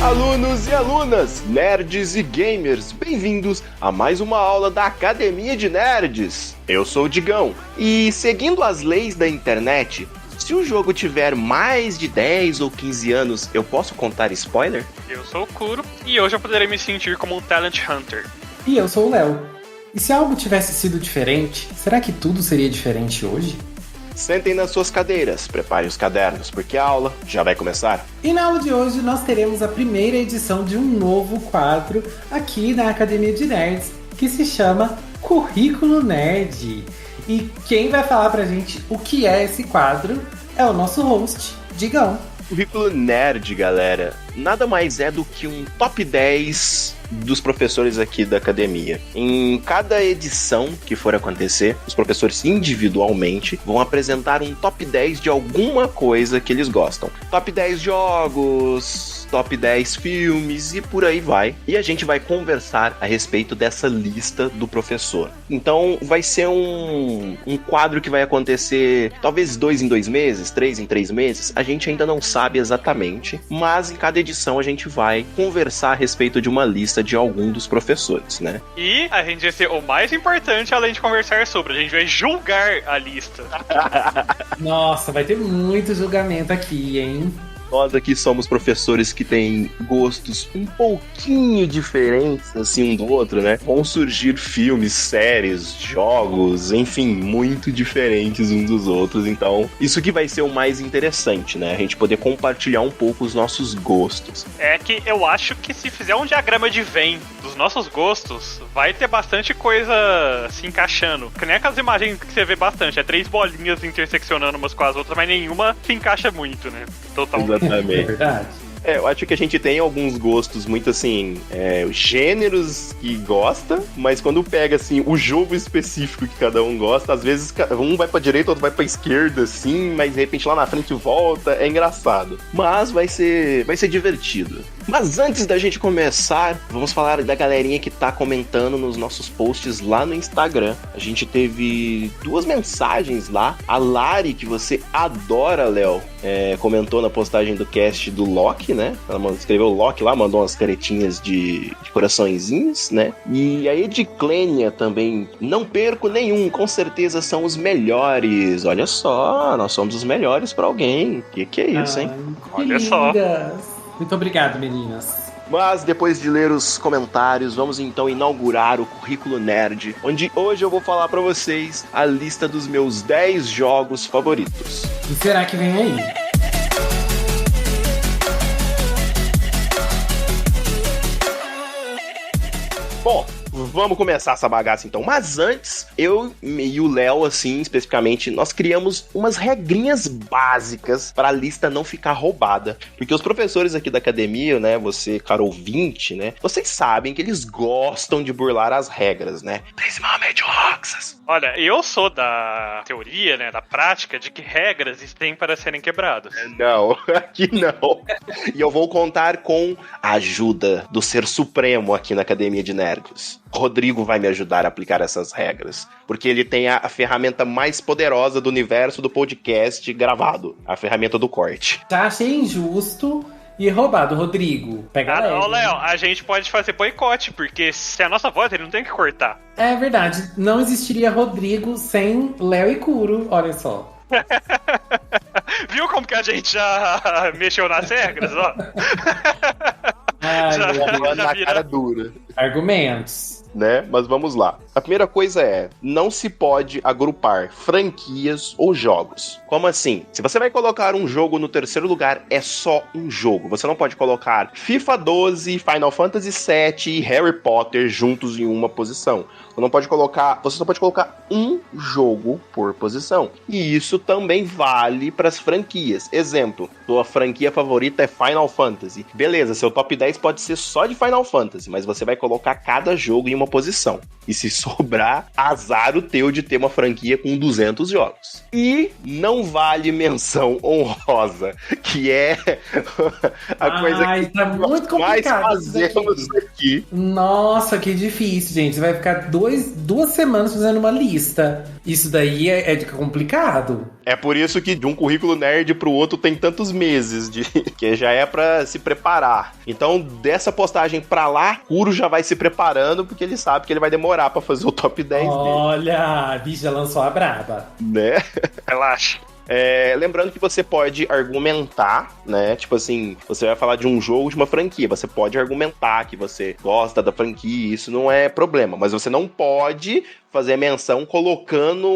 Alunos e alunas, nerds e gamers, bem-vindos a mais uma aula da Academia de Nerds. Eu sou o Digão e, seguindo as leis da internet, se o jogo tiver mais de 10 ou 15 anos, eu posso contar spoiler? Eu sou o Kuro e hoje eu poderei me sentir como um Talent Hunter. E eu sou o Léo. E se algo tivesse sido diferente, será que tudo seria diferente hoje? Sentem nas suas cadeiras, preparem os cadernos, porque a aula já vai começar. E na aula de hoje nós teremos a primeira edição de um novo quadro aqui na Academia de Nerds, que se chama Currículo Nerd. E quem vai falar pra gente o que é esse quadro é o nosso host, Digão. Currículo Nerd, galera, nada mais é do que um top 10 dos professores aqui da academia. Em cada edição que for acontecer, os professores individualmente vão apresentar um top 10 de alguma coisa que eles gostam. Top 10 jogos, top 10 filmes e por aí vai. E a gente vai conversar a respeito dessa lista do professor. Então vai ser um quadro que vai acontecer talvez 2 em 2 meses, 3 em 3 meses. A gente ainda não sabe exatamente, mas em cada edição a gente vai conversar a respeito de uma lista de algum dos professores, né? E a gente vai ser o mais importante, além de conversar sobre, a gente vai julgar a lista. Nossa, vai ter muito julgamento aqui, hein? Nós aqui somos professores que têm gostos um pouquinho diferentes, assim, um do outro, né? Vão surgir filmes, séries, jogos, enfim, muito diferentes uns dos outros. Então, isso que vai ser o mais interessante, né? A gente poder compartilhar um pouco os nossos gostos. É que eu acho que se fizer um diagrama de Venn dos nossos gostos, vai ter bastante coisa se encaixando. Que nem aquelas imagens que você vê bastante, é 3 bolinhas interseccionando umas com as outras, mas nenhuma se encaixa muito, né? Totalmente. É verdade. Eu acho que a gente tem alguns gostos muito assim, gêneros que gosta, mas quando pega assim o jogo específico que cada um gosta, às vezes um vai pra direita, outro vai pra esquerda, assim, mas de repente lá na frente volta, é engraçado. Mas vai ser divertido. Mas antes da gente começar, vamos falar da galerinha que tá comentando nos nossos posts lá no Instagram. A gente teve 2 mensagens lá. A Lari, que você adora, Léo, comentou na postagem do cast do Loki, né? Ela escreveu Loki lá, mandou umas caretinhas de coraçõezinhos, né? E a Ediclênia também, não perco nenhum, com certeza são os melhores. Olha só, nós somos os melhores pra alguém. Que é isso, hein? Olha só. Muito obrigado, meninas. Mas depois de ler os comentários, vamos então inaugurar o Currículo Nerd, onde hoje eu vou falar pra vocês a lista dos meus 10 jogos favoritos. O que será que vem aí? Bom, vamos começar essa bagaça então. Mas antes, eu e o Léo, assim, especificamente, nós criamos umas regrinhas básicas para a lista não ficar roubada. Porque os professores aqui da academia, né, você, caro ouvinte, né, vocês sabem que eles gostam de burlar as regras, né? Principalmente o Roxas. Olha, eu sou da teoria, né, da prática, de que regras têm para serem quebradas. Não, aqui não. E eu vou contar com a ajuda do Ser Supremo aqui na Academia de Nerds. Rodrigo vai me ajudar a aplicar essas regras, porque ele tem a ferramenta mais poderosa do universo do podcast gravado, a ferramenta do corte. Já achei injusto e roubado, Rodrigo. Pega leve. Não, Léo, a gente pode fazer boicote, porque se é a nossa voz, ele não tem que cortar. É verdade, não existiria Rodrigo sem Léo e Kuro, olha só. Viu como que a gente já mexeu nas regras, ó? Ai, Já na cara dura. argumentos. Né? Mas vamos lá. A primeira coisa é, não se pode agrupar franquias ou jogos. Como assim? Se você vai colocar um jogo no terceiro lugar, é só um jogo. Você não pode colocar FIFA 12, Final Fantasy 7 e Harry Potter juntos em uma posição. Você só pode colocar um jogo por posição. E isso também vale para as franquias. Exemplo, sua franquia favorita é Final Fantasy. Beleza, seu top 10 pode ser só de Final Fantasy, mas você vai colocar cada jogo em uma posição. E se sobrar, azar o teu de ter uma franquia com 200 jogos. E não vale menção honrosa, que é a coisa que tá muito complicado mais fazemos aqui. Nossa, que difícil, gente. Você vai ficar duas semanas fazendo uma lista. Isso daí é complicado. É por isso que de um currículo nerd pro outro tem tantos meses, que já é pra se preparar. Então, dessa postagem pra lá, Kuro já vai se preparando, porque ele sabe que ele vai demorar pra fazer o top 10 dele. Olha, a bicha lançou a braba. Né? Relaxa. Lembrando que você pode argumentar, né? Tipo assim, você vai falar de um jogo, de uma franquia. Você pode argumentar que você gosta da franquia, isso não é problema. Mas você não pode fazer menção colocando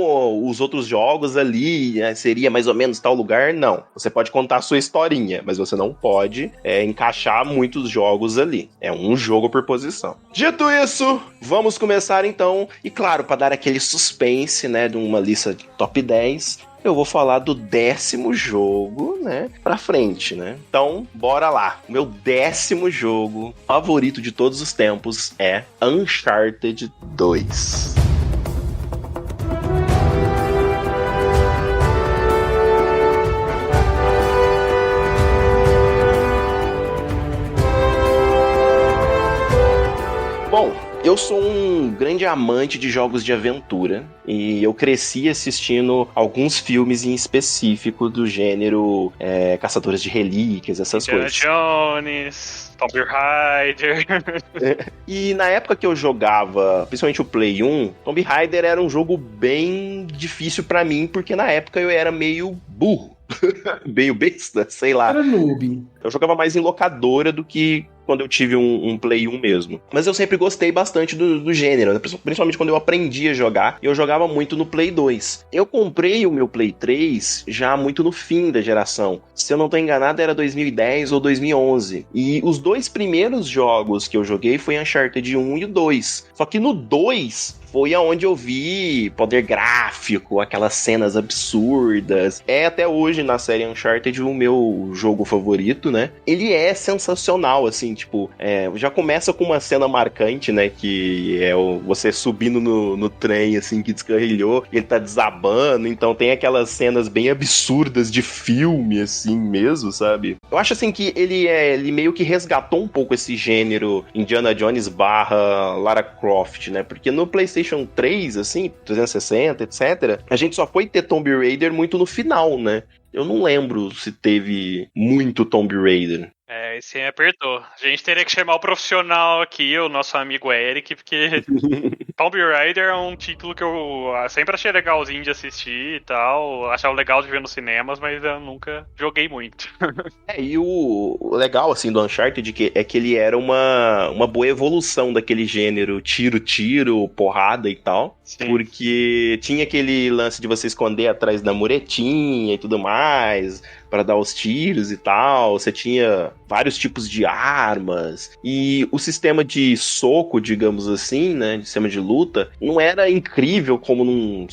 os outros jogos ali, né? Seria mais ou menos tal lugar, não. Você pode contar a sua historinha, mas você não pode encaixar muitos jogos ali. É um jogo por posição. Dito isso, vamos começar então. E claro, para dar aquele suspense, né, de uma lista de top 10... eu vou falar do 10º jogo, né, pra frente, né? Então, bora lá. O meu 10º jogo favorito de todos os tempos é Uncharted 2. Bom, eu sou um grande amante de jogos de aventura e eu cresci assistindo alguns filmes em específico do gênero Caçadores de Relíquias, essas Indiana coisas. Jones, Tomb Raider. E na época que eu jogava, principalmente o Play 1, Tomb Raider era um jogo bem difícil pra mim, porque na época eu era meio burro, meio besta, sei lá. Era noob. Eu jogava mais em locadora do que quando eu tive um Play 1 mesmo. Mas eu sempre gostei bastante do gênero, né? Principalmente quando eu aprendi a jogar. Eu jogava muito no Play 2. Eu comprei o meu Play 3 já muito no fim da geração. Se eu não tô enganado, era 2010 ou 2011. E os dois primeiros jogos que eu joguei foi Uncharted 1 e o 2. Só que no 2... foi aonde eu vi poder gráfico, aquelas cenas absurdas. É até hoje na série Uncharted o meu jogo favorito, né? Ele é sensacional, assim, tipo, já começa com uma cena marcante, né? Que é você subindo no trem, assim, que descarrilhou, e ele tá desabando, então tem aquelas cenas bem absurdas de filme, assim, mesmo, sabe? Eu acho, assim, que ele meio que resgatou um pouco esse gênero Indiana Jones / Lara Croft, né? Porque no PlayStation 3, assim, 360, etc., a gente só foi ter Tomb Raider muito no final, né? Eu não lembro se teve muito Tomb Raider. Esse aí apertou. A gente teria que chamar o profissional aqui, o nosso amigo Eric, porque Tomb Raider é um título que eu sempre achei legalzinho de assistir e tal, achava legal de ver nos cinemas, mas eu nunca joguei muito. E o legal, assim, do Uncharted é que ele era uma boa evolução daquele gênero tiro, porrada e tal. Sim. Porque tinha aquele lance de você esconder atrás da muretinha e tudo mais, para dar os tiros e tal. Você tinha vários tipos de armas. E o sistema de soco, digamos assim, né, de sistema de luta, não era incrível como num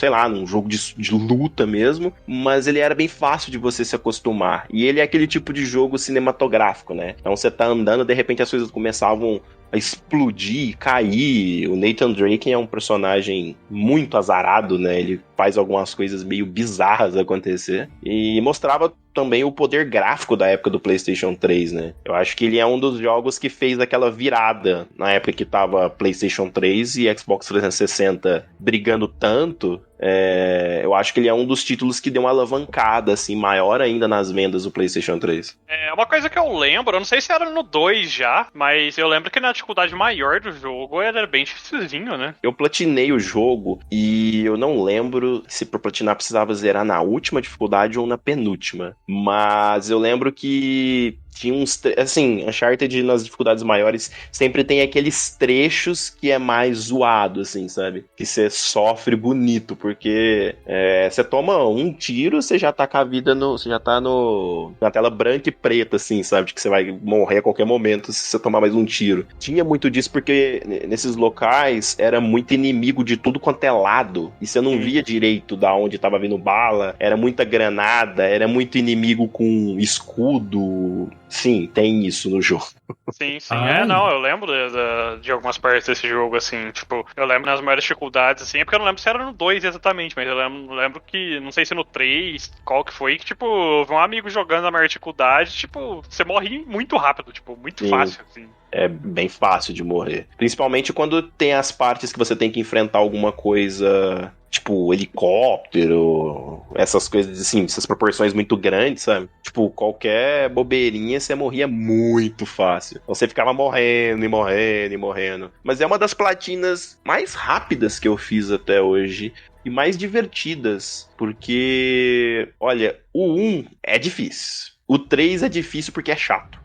jogo de luta mesmo, mas ele era bem fácil de você se acostumar. E ele é aquele tipo de jogo cinematográfico, né? Então você tá andando, de repente as coisas começavam a explodir, cair. O Nathan Drake é um personagem muito azarado, né? Ele faz algumas coisas meio bizarras acontecer. E mostrava também o poder gráfico da época do PlayStation 3, né? Eu acho que ele é um dos jogos que fez aquela virada na época que tava PlayStation 3 e Xbox 360 brigando tanto. Eu acho que ele é um dos títulos que deu uma alavancada, assim, maior ainda nas vendas do PlayStation 3. Uma coisa que eu lembro, eu não sei se era no 2 já, mas eu lembro que na dificuldade maior do jogo era bem dificilzinho, né? Eu platinei o jogo e eu não lembro se pra platinar precisava zerar na última dificuldade ou na penúltima. Mas eu lembro que tinha uns... Assim, Uncharted nas dificuldades maiores sempre tem aqueles trechos que é mais zoado, assim, sabe? Que você sofre bonito, porque você toma um tiro, você já tá com a vida você já tá na tela branca e preta, assim, sabe? De que você vai morrer a qualquer momento se você tomar mais um tiro. Tinha muito disso porque nesses locais era muito inimigo de tudo quanto é lado, e você não via direito da onde tava vindo bala, era muita granada, era muito inimigo com escudo. Sim, tem isso no jogo. Sim. Não, eu lembro de algumas partes desse jogo, assim, tipo, eu lembro nas maiores dificuldades, assim, é porque eu não lembro se era no 2 exatamente, mas eu lembro que, não sei se no 3, qual que foi, que, tipo, eu vi um amigo jogando na maior dificuldade, tipo, você morre muito rápido, tipo, muito fácil, assim. É bem fácil de morrer. Principalmente quando tem as partes que você tem que enfrentar alguma coisa, tipo helicóptero, essas coisas assim, essas proporções muito grandes, sabe? Tipo, qualquer bobeirinha você morria muito fácil. Então você ficava morrendo e morrendo e morrendo. Mas é uma das platinas mais rápidas que eu fiz até hoje. E mais divertidas, porque, olha, o 1 é difícil. O 3 é difícil porque é chato.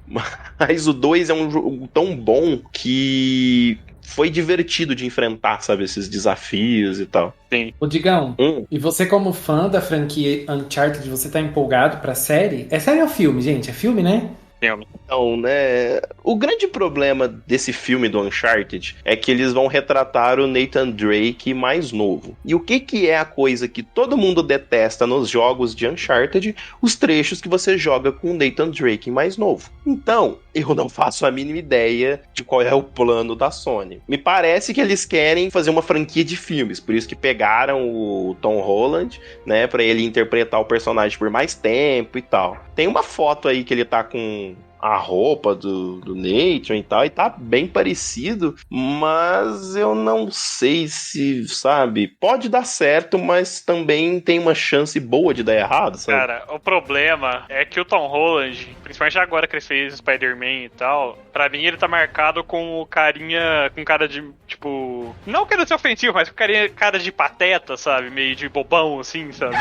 Mas o 2 é um jogo tão bom que foi divertido de enfrentar, sabe? Esses desafios e tal. Sim. Ô, Digão, e você como fã da franquia Uncharted, você tá empolgado pra série? É série ou filme, gente? É filme, né? Filme. Então, né? O grande problema desse filme do Uncharted é que eles vão retratar o Nathan Drake mais novo. E o que é a coisa que todo mundo detesta nos jogos de Uncharted? Os trechos que você joga com o Nathan Drake mais novo. Então, eu não faço a mínima ideia de qual é o plano da Sony. Me parece que eles querem fazer uma franquia de filmes, por isso que pegaram o Tom Holland, né, pra ele interpretar o personagem por mais tempo e tal. Tem uma foto aí que ele tá com a roupa do Nathan e tal, e tá bem parecido, mas eu não sei se, sabe, pode dar certo, mas também tem uma chance boa de dar errado, sabe? Cara, o problema é que o Tom Holland, principalmente agora que ele fez Spider-Man e tal, pra mim ele tá marcado com o carinha, com cara de, tipo, não querendo ser ofensivo, mas com cara de pateta, sabe, meio de bobão, assim, sabe?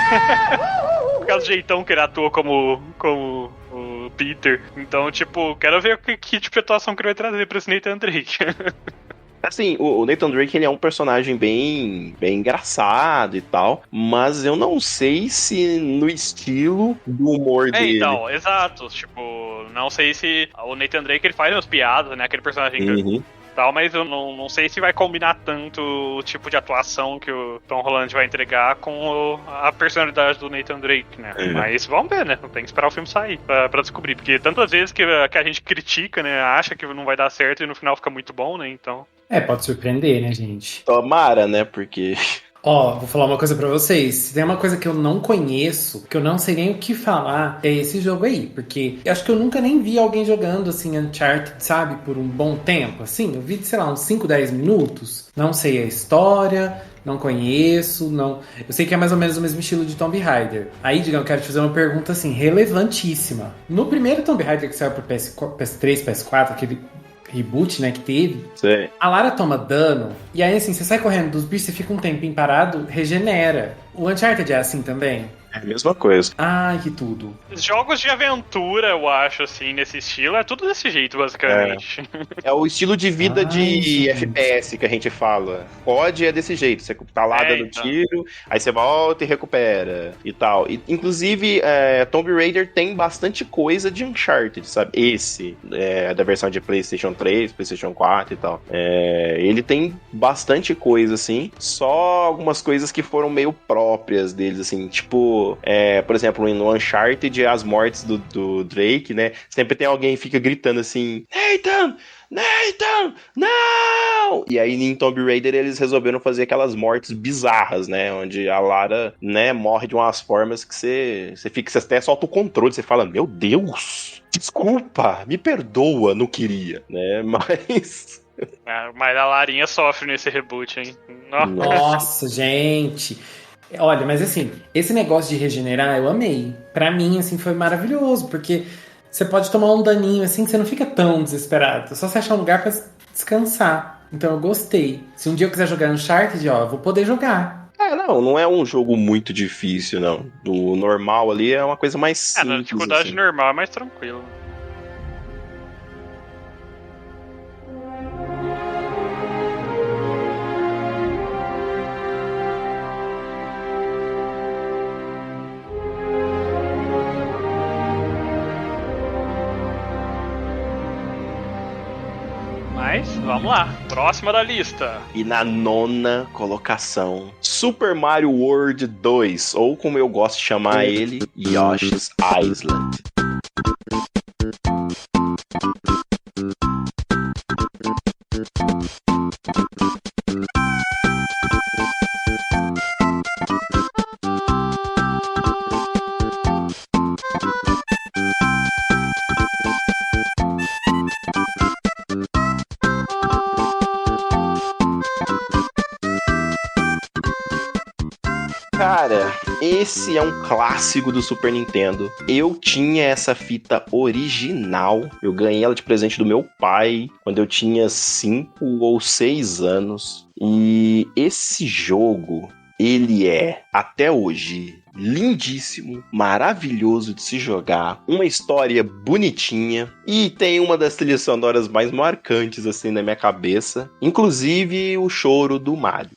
Por causa do jeitão que ele atua como o Peter. Então, tipo, quero ver que tipo de atuação que ele vai trazer pra esse Nathan Drake. Assim, o Nathan Drake, ele é um personagem bem engraçado e tal, mas eu não sei se no estilo do humor dele. Então, exato. Tipo, não sei se o Nathan Drake, ele faz umas piadas, né, aquele personagem tal, mas eu não sei se vai combinar tanto o tipo de atuação que o Tom Holland vai entregar com a personalidade do Nathan Drake, né? Mas vamos ver, né? Tem que esperar o filme sair pra descobrir, porque tantas vezes que a gente critica, né, acha que não vai dar certo e no final fica muito bom, né? Então... pode surpreender, né, gente? Tomara, né, porque... Ó, vou falar uma coisa pra vocês. Se tem uma coisa que eu não conheço, que eu não sei nem o que falar, é esse jogo aí. Porque eu acho que eu nunca nem vi alguém jogando, assim, Uncharted, sabe? Por um bom tempo, assim. Eu vi, sei lá, uns 5, 10 minutos. Não sei a história, não conheço, não... Eu sei que é mais ou menos o mesmo estilo de Tomb Raider. Aí, Digão, eu quero te fazer uma pergunta, assim, relevantíssima. No primeiro Tomb Raider que saiu pro PS3, PS4, aquele... reboot, né, que teve. Sim. A Lara toma dano, e aí assim, você sai correndo dos bichos, você fica um tempinho parado, regenera. O Uncharted é assim também? É a mesma coisa. Ai, que tudo. Jogos de aventura, eu acho, assim, nesse estilo, é tudo desse jeito, basicamente. É o estilo de vida de FPS que a gente fala. COD é desse jeito, você tá lá dando tiro, aí você volta e recupera e tal. E, inclusive, Tomb Raider tem bastante coisa de Uncharted, sabe? Esse, da versão de PlayStation 3, PlayStation 4 e tal. Ele tem bastante coisa, assim, só algumas coisas que foram meio próprias deles, assim, tipo... por exemplo, no Uncharted, as mortes do Drake, né? Sempre tem alguém que fica gritando assim: Nathan, não! E aí em Tomb Raider eles resolveram fazer aquelas mortes bizarras, né? Onde a Lara, né, morre de umas formas que você até solta o controle, você fala: meu Deus, desculpa, me perdoa, não queria, né? Mas a Larinha sofre nesse reboot, hein? Nossa, gente... Olha, mas assim, esse negócio de regenerar eu amei. Pra mim, assim, foi maravilhoso, porque você pode tomar um daninho, assim, que você não fica tão desesperado. É só você achar um lugar pra descansar. Então eu gostei. Se um dia eu quiser jogar Uncharted, ó, eu vou poder jogar. Não é um jogo muito difícil, não. O normal ali é uma coisa mais simples. Na dificuldade assim. normal é mais tranquilo. Mas, vamos lá. Próxima da lista. E na 9ª colocação, Super Mario World 2, ou como eu gosto de chamar ele, Yoshi's Island. Cara, esse é um clássico do Super Nintendo. Eu tinha essa fita original. Eu ganhei ela de presente do meu pai quando eu tinha 5 ou 6 anos. E esse jogo, ele é, até hoje, lindíssimo, maravilhoso de se jogar, uma história bonitinha e tem uma das trilhas sonoras mais marcantes assim na minha cabeça, inclusive o choro do Mario.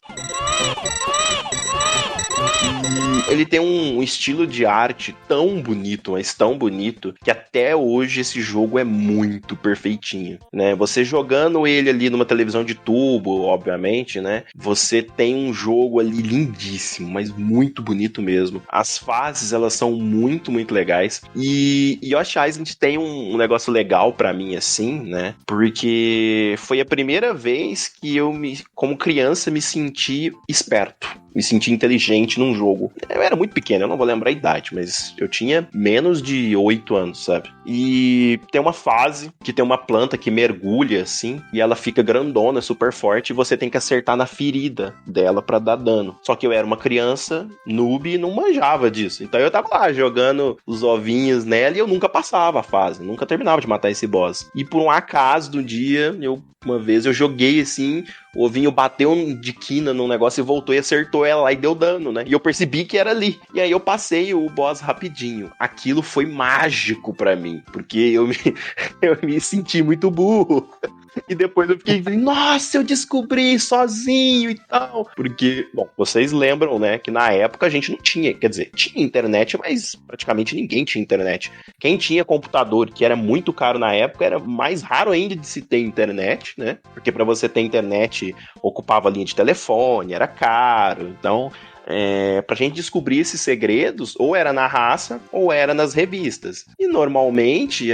Ele tem um estilo de arte tão bonito, mas tão bonito, que até hoje esse jogo é muito perfeitinho, né? Você jogando ele ali numa televisão de tubo, obviamente, né? Você tem um jogo ali lindíssimo, mas muito bonito mesmo. As fases, elas são muito, muito legais. E Yoshi Island tem um negócio legal pra mim, assim, né? Porque foi a primeira vez que eu, como criança, me senti esperto. Me senti inteligente num jogo. Eu era muito pequeno, eu não vou lembrar a idade, mas eu tinha menos de 8 anos, sabe? E tem uma fase que tem uma planta que mergulha, assim, e ela fica grandona, super forte, e você tem que acertar na ferida dela pra dar dano. Só que eu era uma criança noob e não manjava disso. Então eu tava lá jogando os ovinhos nela e eu nunca passava a fase, nunca terminava de matar esse boss. E por um acaso do dia, uma vez eu joguei assim, o ovinho bateu de quina num negócio e voltou e acertou ela lá e deu dano, né? E eu percebi que era ali. E aí eu passei o boss rapidinho. Aquilo foi mágico pra mim, porque eu me senti muito burro. E depois eu fiquei, nossa, eu descobri sozinho e tal. Porque, bom, vocês lembram, né, que na época a gente não tinha, quer dizer, tinha internet, mas praticamente ninguém tinha internet. Quem tinha computador, que era muito caro na época, era mais raro ainda de se ter internet, né? Porque pra você ter internet, ocupava linha de telefone, era caro, então... pra gente descobrir esses segredos, ou era na raça, ou era nas revistas. E normalmente,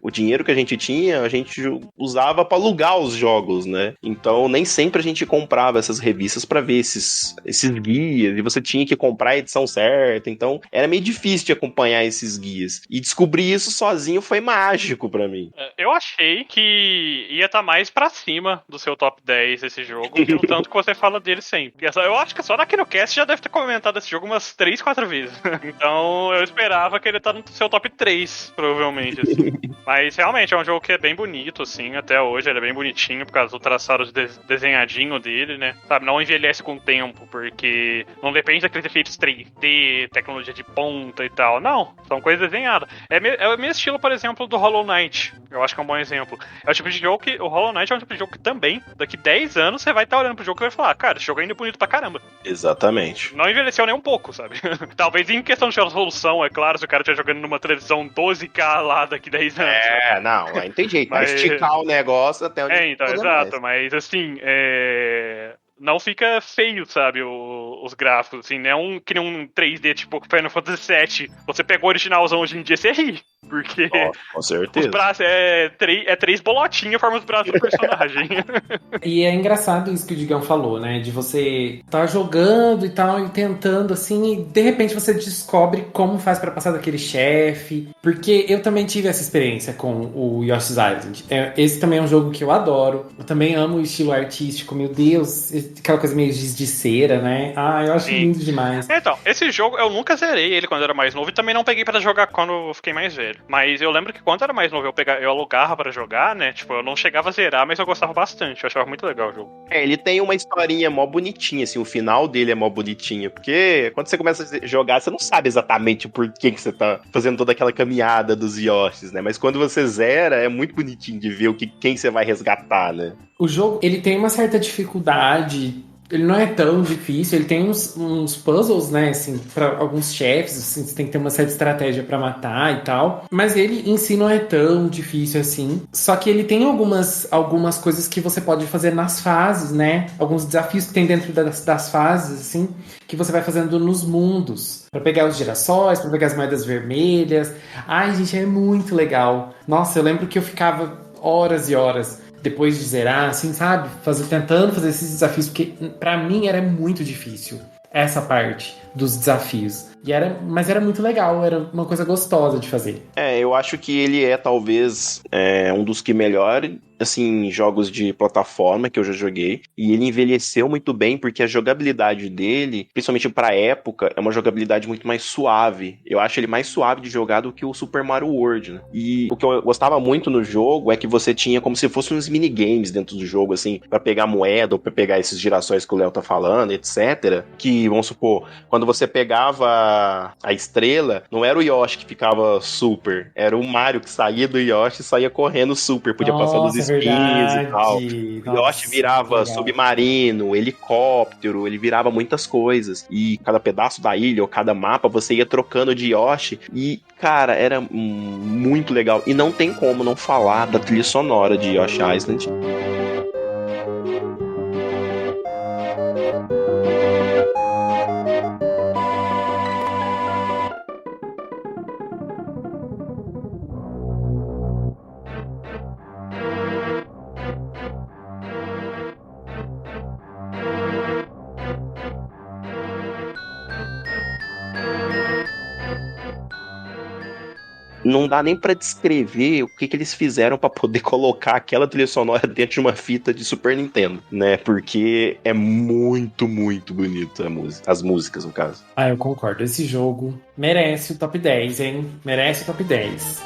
o dinheiro que a gente tinha, a gente usava para alugar os jogos, né? Então, nem sempre a gente comprava essas revistas para ver esses guias, e você tinha que comprar a edição certa. Então, era meio difícil de acompanhar esses guias. E descobrir isso sozinho foi mágico para mim. Eu achei que ia estar mais pra cima do seu top 10 esse jogo, pelo tanto que você fala dele sempre. Eu acho que só naquele no cast já deve ter comentado esse jogo umas 3, 4 vezes. Então eu esperava que ele tá no seu top 3, provavelmente, assim. Mas realmente é um jogo que é bem bonito, assim, até hoje ele é bem bonitinho por causa do traçado desenhadinho dele, né? Sabe, não envelhece com o tempo, porque não depende daqueles efeitos 3D, tecnologia de ponta e tal. Não, são coisas desenhadas. É o mesmo estilo, por exemplo, do Hollow Knight. Eu acho que é um bom exemplo. É o tipo de jogo que... O Hollow Knight é um tipo de jogo que também, daqui 10 anos, você vai estar olhando pro jogo e vai falar, cara, esse jogo ainda é bonito pra caramba. Exatamente. Não envelheceu nem um pouco, sabe? Talvez em questão de resolução, é claro, se o cara estiver jogando numa televisão 12K lá daqui 10 anos. Não, aí não tem jeito. Mas esticar o negócio até onde... então, exato. Mais. Mas, assim, não fica feio, sabe, os gráficos, assim, não que nem um 3D tipo Final Fantasy VII. Você pegou o originalzão hoje em dia, você ri. Porque com certeza. Os braços é 3 bolotinhas formam os braços do personagem. E é engraçado isso que o Digão falou, né? De você tá jogando e tal, e tentando assim, e de repente você descobre como faz pra passar daquele chefe. Porque eu também tive essa experiência com o Yoshi's Island. Esse também é um jogo que eu adoro. Eu também amo o estilo artístico, meu Deus, aquela coisa meio giz de cera, né? Eu acho lindo demais. Então, esse jogo eu nunca zerei ele quando eu era mais novo e também não peguei pra jogar quando eu fiquei mais velho. Mas eu lembro que quando eu era mais novo eu alugava pra jogar, né? Tipo, eu não chegava a zerar, mas eu gostava bastante. Eu achava muito legal o jogo. Ele tem uma historinha mó bonitinha, assim. O final dele é mó bonitinho. Porque quando você começa a jogar, você não sabe exatamente por que você tá fazendo toda aquela caminhada dos Yoshis, né? Mas quando você zera, é muito bonitinho de ver quem você vai resgatar, né? O jogo, ele tem uma certa dificuldade. Ele não é tão difícil, ele tem uns puzzles, né, assim, pra alguns chefes, assim, você tem que ter uma certa estratégia pra matar e tal, mas ele em si não é tão difícil assim, só que ele tem algumas coisas que você pode fazer nas fases, né, alguns desafios que tem dentro das fases, assim, que você vai fazendo nos mundos, pra pegar os girassóis, pra pegar as moedas vermelhas. Ai, gente, é muito legal. Nossa, eu lembro que eu ficava horas e horas depois de zerar, assim, sabe? Tentando fazer esses desafios, porque pra mim era muito difícil essa parte dos desafios. Mas era muito legal, era uma coisa gostosa de fazer. Eu acho que ele é talvez um dos que melhor assim, jogos de plataforma que eu já joguei, e ele envelheceu muito bem porque a jogabilidade dele, principalmente pra época, é uma jogabilidade muito mais suave. Eu acho ele mais suave de jogar do que o Super Mario World, né? E o que eu gostava muito no jogo é que você tinha como se fossem uns minigames dentro do jogo, assim, pra pegar moeda ou pra pegar esses girassóis que o Léo tá falando, etc. Que, vamos supor, quando você pegava a estrela, não era o Yoshi que ficava super, era o Mario que saía do Yoshi e saía correndo super, podia passar dos Nossa, é spins e tal. verdade. O Yoshi Nossa, muito virava legal. submarino, helicóptero, ele virava muitas coisas. E cada pedaço da ilha ou cada mapa você ia trocando de Yoshi. E, cara, era muito legal. E não tem como não falar da trilha sonora de Yoshi Island. Não dá nem pra descrever o que eles fizeram pra poder colocar aquela trilha sonora dentro de uma fita de Super Nintendo, né? Porque é muito, muito bonito as músicas, no caso. Ah, eu concordo. Esse jogo merece o top 10, hein? Merece o top 10.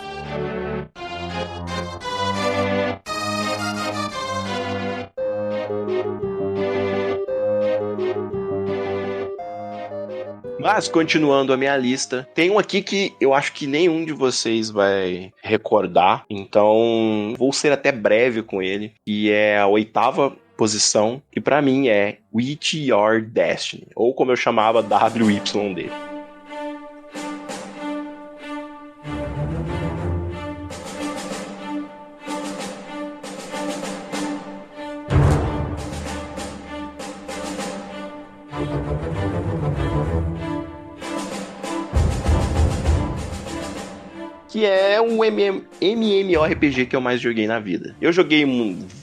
Mas, continuando a minha lista, tem um aqui que eu acho que nenhum de vocês vai recordar, então vou ser até breve com ele, e é a 8ª posição, que pra mim é With Your Destiny, ou como eu chamava, WYD. Que é um MMORPG que eu mais joguei na vida. Eu joguei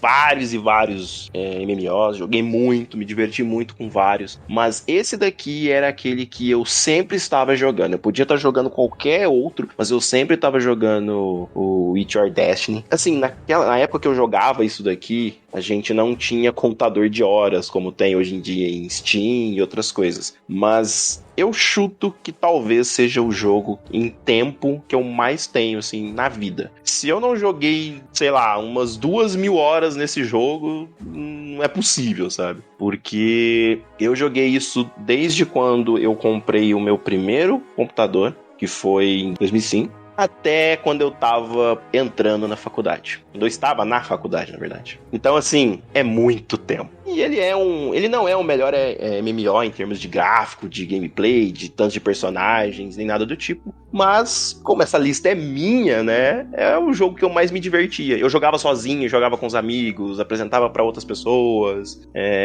vários e vários MMOs, joguei muito, me diverti muito com vários, mas esse daqui era aquele que eu sempre estava jogando. Eu podia estar jogando qualquer outro, mas eu sempre estava jogando o With Your Destiny. Assim, na época que eu jogava isso daqui, a gente não tinha contador de horas, como tem hoje em dia em Steam e outras coisas, mas eu chuto que talvez seja o jogo em tempo que eu mais tenho, assim, na vida. Se eu não joguei, sei lá, umas 2.000 horas nesse jogo, não é possível, sabe? Porque eu joguei isso desde quando eu comprei o meu primeiro computador, que foi em 2005. Até quando eu tava entrando na faculdade. Quando eu estava na faculdade, na verdade. Então, assim, é muito tempo. E ele não é o melhor MMO em termos de gráfico, de gameplay, de tantos de personagens, nem nada do tipo. Mas, como essa lista é minha, né? É o jogo que eu mais me divertia. Eu jogava sozinho, jogava com os amigos, apresentava pra outras pessoas.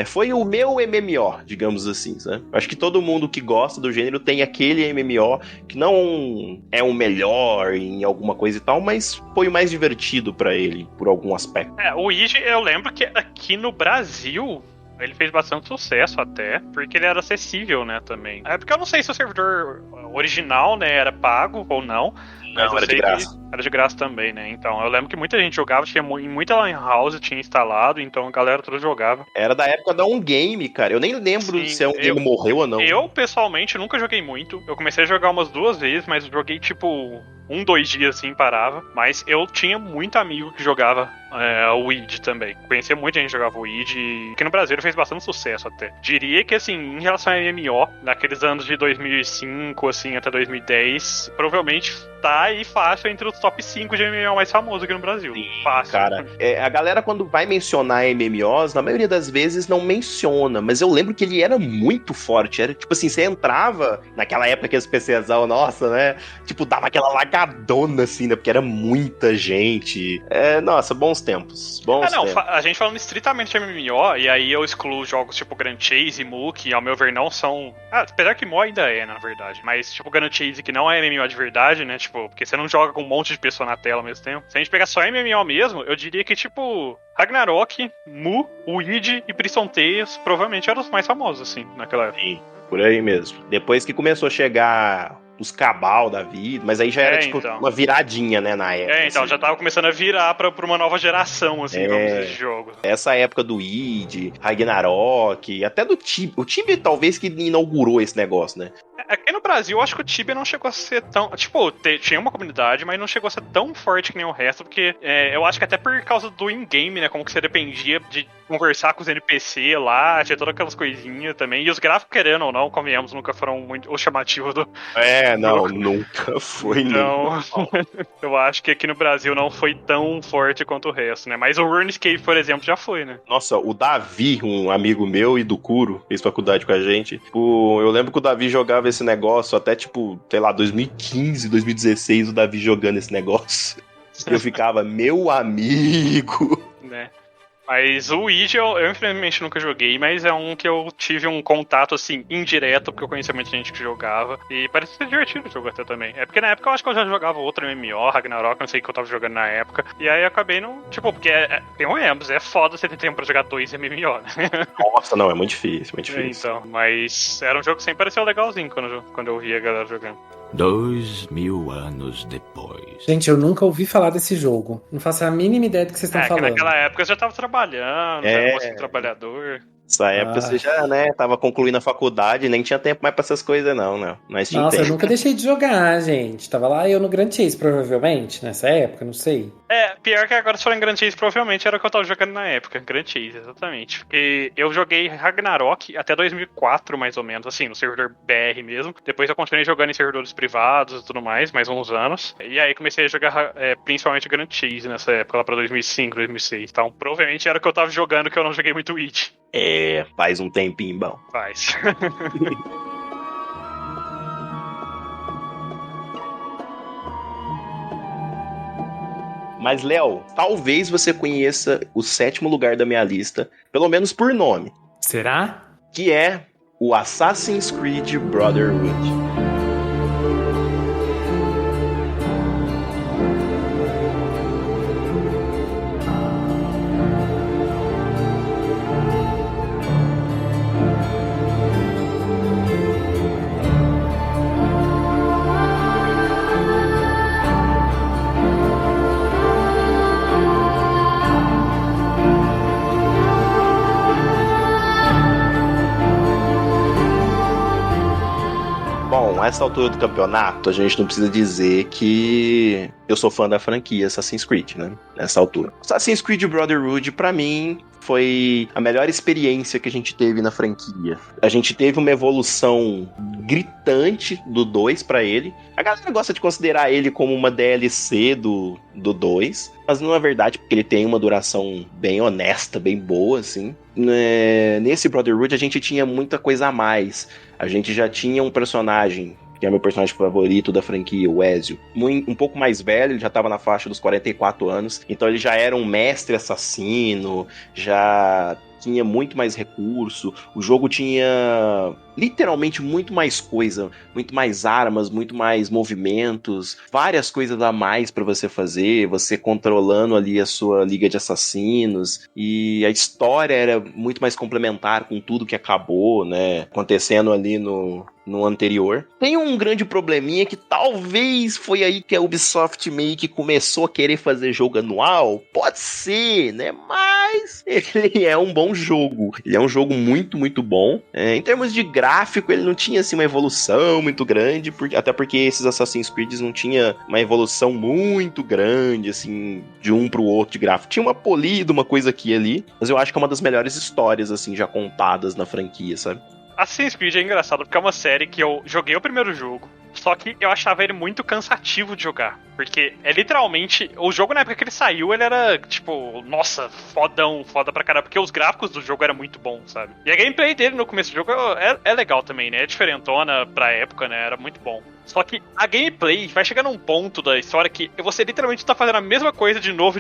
Foi o meu MMO, digamos assim, sabe? Acho que todo mundo que gosta do gênero tem aquele MMO que não é o melhor em alguma coisa e tal, mas foi o mais divertido pra ele, por algum aspecto. O Iji, eu lembro que aqui no Brasil ele fez bastante sucesso até, porque ele era acessível, né, também. É porque eu não sei se o servidor original, né, era pago ou não. Não, era de graça. Era de graça também, né? Então, eu lembro que muita gente jogava, tinha em muita lan house tinha instalado, então a galera toda jogava. Era da época da Game, cara. Eu nem lembro se a Game morreu ou não. Eu, pessoalmente, nunca joguei muito. Eu comecei a jogar umas 2 vezes, mas joguei, tipo, 2 dias, assim, parava. Mas eu tinha muito amigo que jogava o Weed também. Conhecia muita gente que jogava o Weed, e aqui no Brasil ele fez bastante sucesso até. Diria que, assim, em relação a MMO, naqueles anos de 2005, assim, até 2010, provavelmente tá aí fácil entre os top 5 de MMO mais famosos aqui no Brasil. Sim, fácil. Cara, a galera quando vai mencionar MMOs, na maioria das vezes não menciona, mas eu lembro que ele era muito forte. Era tipo assim, você entrava naquela época que os PCzão, nossa, né? Tipo, dava aquela lagadona assim, né? Porque era muita gente. Nossa, bons tempos. Tempos. A gente falando estritamente de MMO, e aí eu excluo jogos tipo Grand Chase e Mu, que ao meu ver não são. Apesar que Mu ainda na verdade. Mas tipo Grand Chase, que não é MMO de verdade, né? Tipo, porque você não joga com um monte de pessoa na tela ao mesmo tempo. Se a gente pegar só MMO mesmo, eu diria que tipo Ragnarok, Mu, Weed e Prison Tales provavelmente eram os mais famosos, assim, naquela época. Sim, por aí mesmo. Depois que começou a chegar os Cabal da vida, mas aí já era, então. uma viradinha, né, na época. Então, assim. Já tava começando a virar pra uma nova geração, assim, vamos dizer, de jogo. Essa época do id, Ragnarok, até do Tibia. O Tibia talvez que inaugurou esse negócio, né? Aqui no Brasil, eu acho que o Tibia não chegou a ser tão... Tipo, tinha uma comunidade, mas não chegou a ser tão forte que nem o resto, porque eu acho que até por causa do in-game, né, como que você dependia de conversar com os NPC lá, tinha todas aquelas coisinhas também, e os gráficos, querendo ou não, convenhamos, nunca foram muito o chamativo do... Nunca foi, então, eu acho que aqui no Brasil não foi tão forte quanto o resto, né, mas o RuneScape, por exemplo, já foi, né. Nossa, o Davi, um amigo meu e do Curo, fez faculdade com a gente, eu lembro que o Davi jogava esse negócio até, sei lá, 2015, 2016, o Davi jogando esse negócio. Eu ficava, meu amigo... Né. Mas o Ouija eu infelizmente nunca joguei, mas é um que eu tive um contato, assim, indireto, porque eu conhecia muita gente que jogava, e parece ser divertido o jogo até também. É porque na época eu acho que eu já jogava outro MMO, Ragnarok, não sei o que eu tava jogando na época, e aí eu acabei não... Tipo, porque convenhamos, é foda você ter tempo pra jogar 2 MMO, né? Nossa, não, é muito difícil, muito difícil. Então, mas era um jogo que sempre pareceu legalzinho quando eu via a galera jogando. 2000 anos depois. Gente, eu nunca ouvi falar desse jogo. Não faço a mínima ideia do que vocês estão falando. Que naquela época eu já tava trabalhando, era moço trabalhador. Nessa época você já, né, tava concluindo a faculdade, nem tinha tempo mais pra essas coisas, não. Mas tinha Nossa, tempo. eu nunca deixei de jogar, gente. Tava lá eu no Grand Chase, provavelmente, nessa época, não sei. Pior que agora se for em Grand Chase, provavelmente era o que eu tava jogando na época. Grand Chase, exatamente. Porque eu joguei Ragnarok até 2004, mais ou menos, assim, no servidor BR mesmo. Depois eu continuei jogando em servidores privados e tudo mais uns anos. E aí comecei a jogar principalmente Grand Chase nessa época, lá pra 2005, 2006. Então, provavelmente era o que eu tava jogando, que eu não joguei muito Witch. Faz um tempinho bom. Faz. Mas, Léo, talvez você conheça o 7º lugar da minha lista, pelo menos por nome. Será? Que é o Assassin's Creed Brotherhood. Bom, a essa altura do campeonato, a gente não precisa dizer que eu sou fã da franquia Assassin's Creed, né? Nessa altura. Assassin's Creed Brotherhood, pra mim, foi a melhor experiência que a gente teve na franquia. A gente teve uma evolução gritante do 2 pra ele. A galera gosta de considerar ele como uma DLC do 2, mas não é verdade, porque ele tem uma duração bem honesta, bem boa, assim. Nesse Brotherhood a gente tinha muita coisa a mais. A gente já tinha um personagem, que é meu personagem favorito da franquia, o Ezio, um pouco mais velho, ele já estava na faixa dos 44 anos, então ele já era um mestre assassino, já tinha muito mais recurso, o jogo tinha literalmente muito mais coisa, muito mais armas, muito mais movimentos, várias coisas a mais pra você fazer, você controlando ali a sua liga de assassinos, e a história era muito mais complementar com tudo que acabou, né, acontecendo ali no anterior. Tem um grande probleminha que talvez foi aí que a Ubisoft meio que começou a querer fazer jogo anual. Pode ser, né? Mas ele é um bom jogo. Ele é um jogo muito, muito bom. Em termos de gráfico, ele não tinha assim uma evolução muito grande, até porque esses Assassin's Creed não tinha uma evolução muito grande, assim, de um pro outro de gráfico. Tinha uma polida, uma coisa aqui e ali, mas eu acho que é uma das melhores histórias, assim, já contadas na franquia, sabe? Assassin's Creed é engraçado porque é uma série que eu joguei o primeiro jogo, só que eu achava ele muito cansativo de jogar. Porque é literalmente... O jogo, na época que ele saiu, ele era, tipo... Nossa, foda pra caramba. Porque os gráficos do jogo eram muito bons, sabe? E a gameplay dele no começo do jogo é legal também, né? É diferentona pra época, né? Era muito bom. Só que a gameplay vai chegar num ponto da história que você literalmente tá fazendo a mesma coisa de novo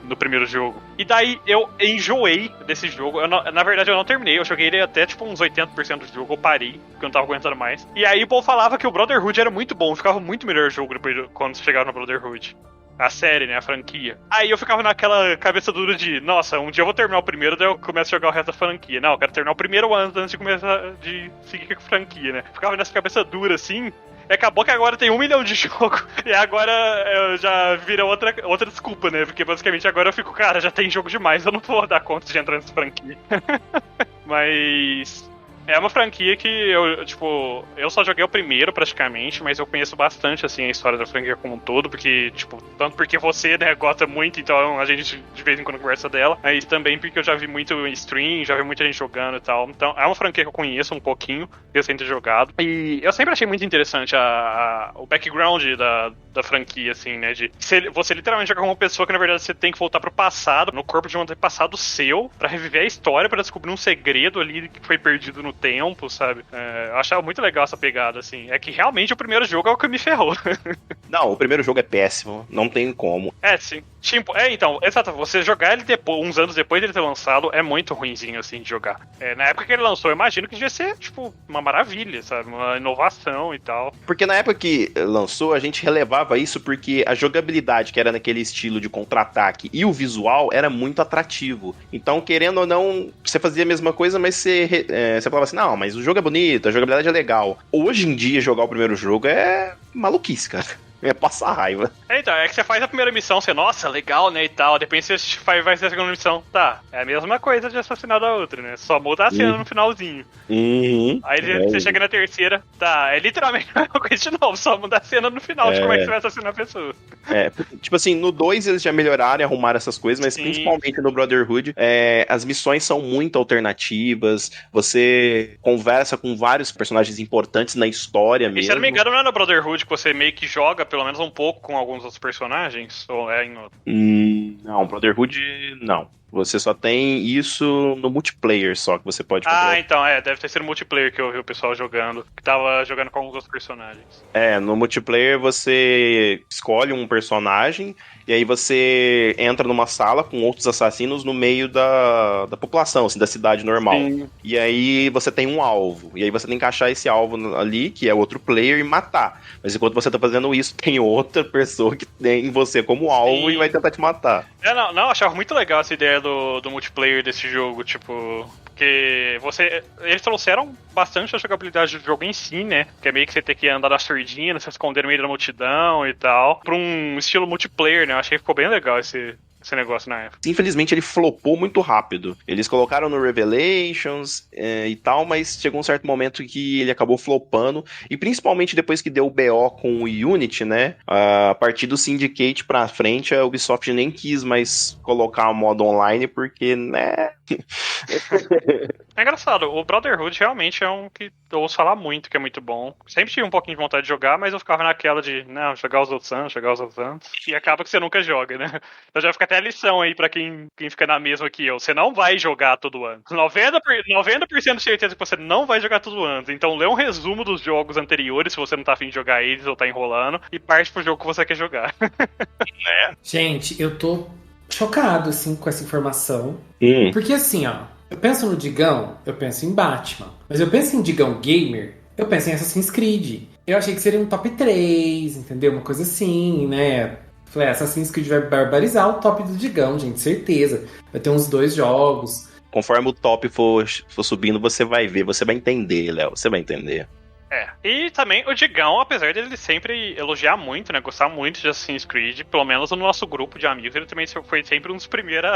no primeiro jogo. E daí eu enjoei desse jogo. Na verdade, eu não terminei. Eu joguei ele até, tipo, uns 80% do jogo. Eu parei, porque eu não tava aguentando mais. E aí o povo falava que o Brotherhood era muito bom. Ficava muito melhor o jogo depois quando chegava no Brotherhood. A série, né? A franquia. Aí eu ficava naquela cabeça dura de, nossa, um dia eu vou terminar o primeiro, daí eu começo a jogar o resto da franquia. Não, eu quero terminar o primeiro antes de começar de seguir com a franquia, né? Ficava nessa cabeça dura, assim. E acabou que agora tem 1 milhão de jogos. E agora eu já vira outra desculpa, né? Porque basicamente agora eu fico, cara, já tem jogo demais, eu não vou dar conta de entrar nessa franquia. Mas... é uma franquia que eu só joguei o primeiro praticamente, mas eu conheço bastante, assim, a história da franquia como um todo, porque, tanto porque você, né, gosta muito, então a gente de vez em quando conversa dela, mas também porque eu já vi muito stream, já vi muita gente jogando e tal, então é uma franquia que eu conheço um pouquinho, recém ter jogado, e eu sempre achei muito interessante o background da franquia, assim, né, de você literalmente jogar com uma pessoa que, na verdade, você tem que voltar pro passado, no corpo de um antepassado seu, pra reviver a história, pra descobrir um segredo ali que foi perdido no tempo, sabe? Eu achava muito legal essa pegada, assim. É que realmente o primeiro jogo é o que me ferrou. Não, o primeiro jogo é péssimo, não tem como. Sim. Então, exato, você jogar ele depois, uns anos depois dele ter lançado, é muito ruinzinho, assim, de jogar. Na época que ele lançou, eu imagino que devia ser, uma maravilha, sabe? Uma inovação e tal. Porque na época que lançou, a gente relevava isso porque a jogabilidade, que era naquele estilo de contra-ataque, e o visual era muito atrativo. Então, querendo ou não, você fazia a mesma coisa, mas você falava assim, não, mas o jogo é bonito, a jogabilidade é legal. Hoje em dia, jogar o primeiro jogo é maluquice, cara. É passar raiva. Então, é que você faz a primeira missão, você, nossa, legal, né, e tal. Depois você vai ser a segunda missão. Tá, é a mesma coisa de assassinar da outra, né? Só muda a cena no finalzinho. Aí você chega na terceira, tá, é literalmente a mesma coisa de novo, só muda a cena no final de como é que você vai assassinar a pessoa. Tipo assim, no 2 eles já melhoraram e arrumaram essas coisas, mas principalmente no Brotherhood, as missões são muito alternativas, você conversa com vários personagens importantes na história mesmo. E se eu não me engano, não é no Brotherhood que você meio que joga pelo menos um pouco com alguns outros personagens? Ou é em outro? Não, Brotherhood não. Você só tem isso no multiplayer só, que você pode controlar. Então, deve ter sido no multiplayer que eu vi o pessoal jogando, que tava jogando com alguns outros personagens. No multiplayer você escolhe um personagem e aí você entra numa sala com outros assassinos no meio da população, assim, da cidade normal. Sim. E aí você tem um alvo, e aí você tem que achar esse alvo ali, que é outro player, e matar. Mas enquanto você tá fazendo isso, tem outra pessoa que tem você como alvo e vai tentar te matar. Não, achava muito legal essa ideia do multiplayer desse jogo, porque eles trouxeram bastante a jogabilidade do jogo em si, né? Que é meio que você ter que andar na surdina, se esconder no meio da multidão e tal, pra um estilo multiplayer, né? Eu achei que ficou bem legal esse negócio na época. Infelizmente ele flopou muito rápido. Eles colocaram no Revelations e tal, mas chegou um certo momento que ele acabou flopando, e principalmente depois que deu o BO com o Unity, né? A partir do Syndicate pra frente, a Ubisoft nem quis mais colocar o modo online, porque, né... É engraçado, o Brotherhood realmente é um que eu ouço falar muito, que é muito bom. Sempre tive um pouquinho de vontade de jogar, mas eu ficava naquela de, não, jogar os outros anos, e acaba que você nunca joga, né? Então já fica até a lição aí pra quem fica na mesma que eu. Você não vai jogar todo ano. 90% de certeza que você não vai jogar todo ano. Então lê um resumo dos jogos anteriores, se você não tá afim de jogar eles ou tá enrolando, e parte pro jogo que você quer jogar. Gente, eu tô chocado, assim, com essa informação. Porque assim, ó, eu penso no Digão, eu penso em Batman. Mas eu penso em Digão Gamer, eu penso em Assassin's Creed. Eu achei que seria um top 3, entendeu? Uma coisa assim, né? Falei, Assassin's Creed vai barbarizar o top do Digão, gente, certeza. Vai ter uns 2 jogos. Conforme o top for subindo, você vai ver, você vai entender, Léo, você vai entender. E também o Digão, apesar dele sempre elogiar muito, né, gostar muito de Assassin's Creed, pelo menos no nosso grupo de amigos, ele também foi sempre um dos primeiros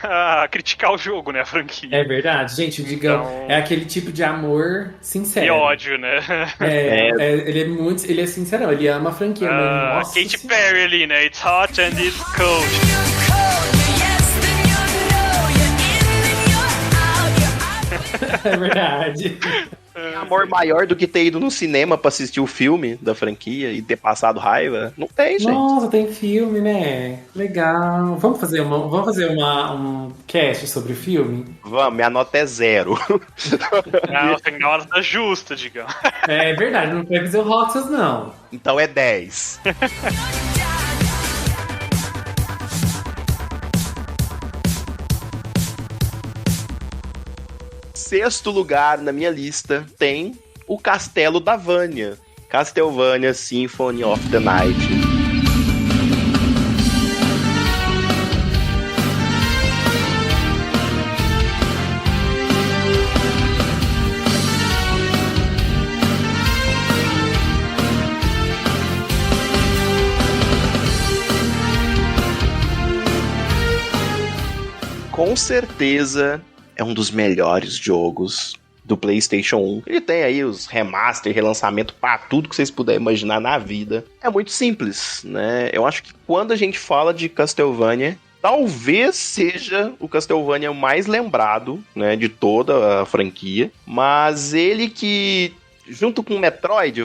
a criticar o jogo, né, a franquia. É verdade, gente, o Digão é aquele tipo de amor sincero. E ódio, né? Ele é sincerão, ele ama a franquia, mas nossa Katy Perry ali, né, it's hot and it's cold. É verdade. Amor maior do que ter ido no cinema pra assistir o filme da franquia e ter passado raiva? Não tem, gente. Nossa, tem filme, né? Legal. Vamos fazer um cast sobre o filme? Vamos, minha nota é 0. Não, tem que dar uma nota justa, digamos. É verdade, não vai fazer o Roxas, não. Então é 10. Sexto lugar na minha lista tem o Castelo da Vânia. Castlevania Symphony of the Night. com certeza é um dos melhores jogos do PlayStation 1. Ele tem aí os remaster, relançamento pra tudo que vocês puderem imaginar na vida. É muito simples, né? Eu acho que quando a gente fala de Castlevania, talvez seja o Castlevania mais lembrado, né, de toda a franquia, mas ele que, junto com o Metroid,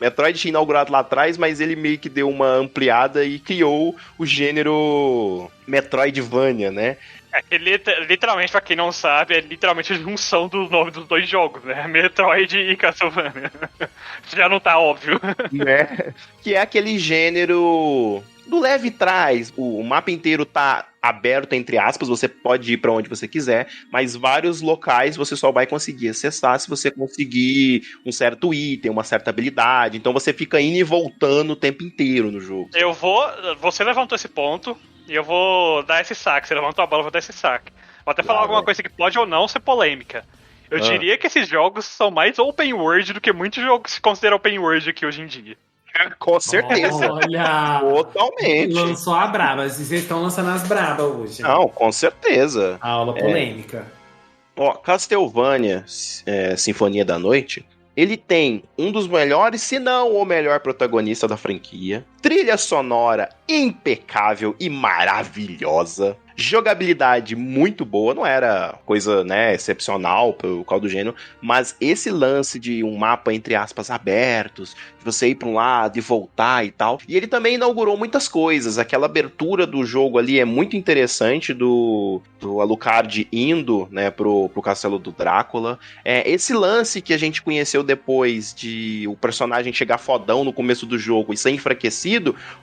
Metroid tinha inaugurado lá atrás, mas ele meio que deu uma ampliada e criou o gênero Metroidvania, né? É que literalmente, pra quem não sabe, é literalmente a junção dos nomes dos dois jogos, né? Metroid e Castlevania. Já não tá óbvio. Né? Que é aquele gênero do leve trás. O mapa inteiro tá aberto, entre aspas, você pode ir pra onde você quiser, mas vários locais você só vai conseguir acessar se você conseguir um certo item, uma certa habilidade. Então você fica indo e voltando o tempo inteiro no jogo. Você levantou esse ponto e eu vou dar esse saque. Você levantou a bola, eu vou dar esse saque. Vou até falar alguma coisa que pode ou não ser polêmica. Eu diria que esses jogos são mais open world do que muitos jogos se consideram open world aqui hoje em dia. Com certeza. Olha! Totalmente. Lançou a braba. Vocês estão lançando as brabas hoje. Não, com certeza. A aula polêmica. Ó, Castlevania, Sinfonia da Noite, ele tem um dos melhores, se não o melhor protagonista da franquia. Trilha sonora impecável e maravilhosa. Jogabilidade muito boa, não era coisa, né, excepcional pelo qual do gênero, mas esse lance de um mapa, entre aspas, abertos, de você ir para um lado e voltar e tal. E ele também inaugurou muitas coisas. Aquela abertura do jogo ali é muito interessante, do Alucard indo, né, pro castelo do Drácula. Esse lance que a gente conheceu depois de o personagem chegar fodão no começo do jogo e ser enfraquecido,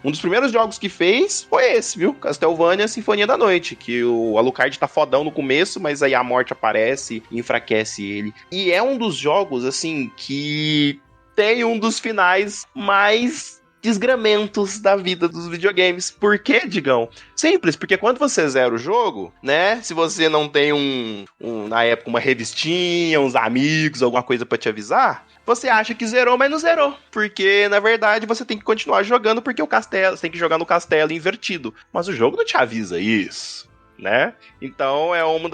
um dos primeiros jogos que fez foi esse, viu? Castlevania Sinfonia da Noite, que o Alucard tá fodão no começo, mas aí a morte aparece e enfraquece ele. E é um dos jogos, assim, que tem um dos finais mais desgramentos da vida dos videogames. Por quê, Digão? Simples, porque quando você zera o jogo, né, se você não tem na época, uma revistinha, uns amigos, alguma coisa pra te avisar, você acha que zerou, mas não zerou. Porque, na verdade, você tem que continuar jogando, porque o castelo, você tem que jogar no castelo invertido. Mas o jogo não te avisa isso, né? Então é um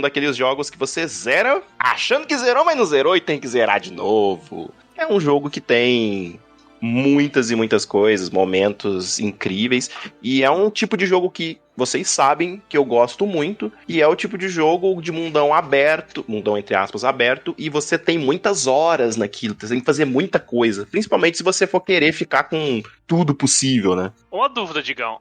daqueles jogos que você zera achando que zerou, mas não zerou e tem que zerar de novo. É um jogo que tem muitas e muitas coisas, momentos incríveis, e é um tipo de jogo que vocês sabem que eu gosto muito, e é o tipo de jogo de mundão aberto, mundão entre aspas aberto, e você tem muitas horas naquilo, você tem que fazer muita coisa, principalmente se você for querer ficar com tudo possível, né? Uma dúvida, Digão.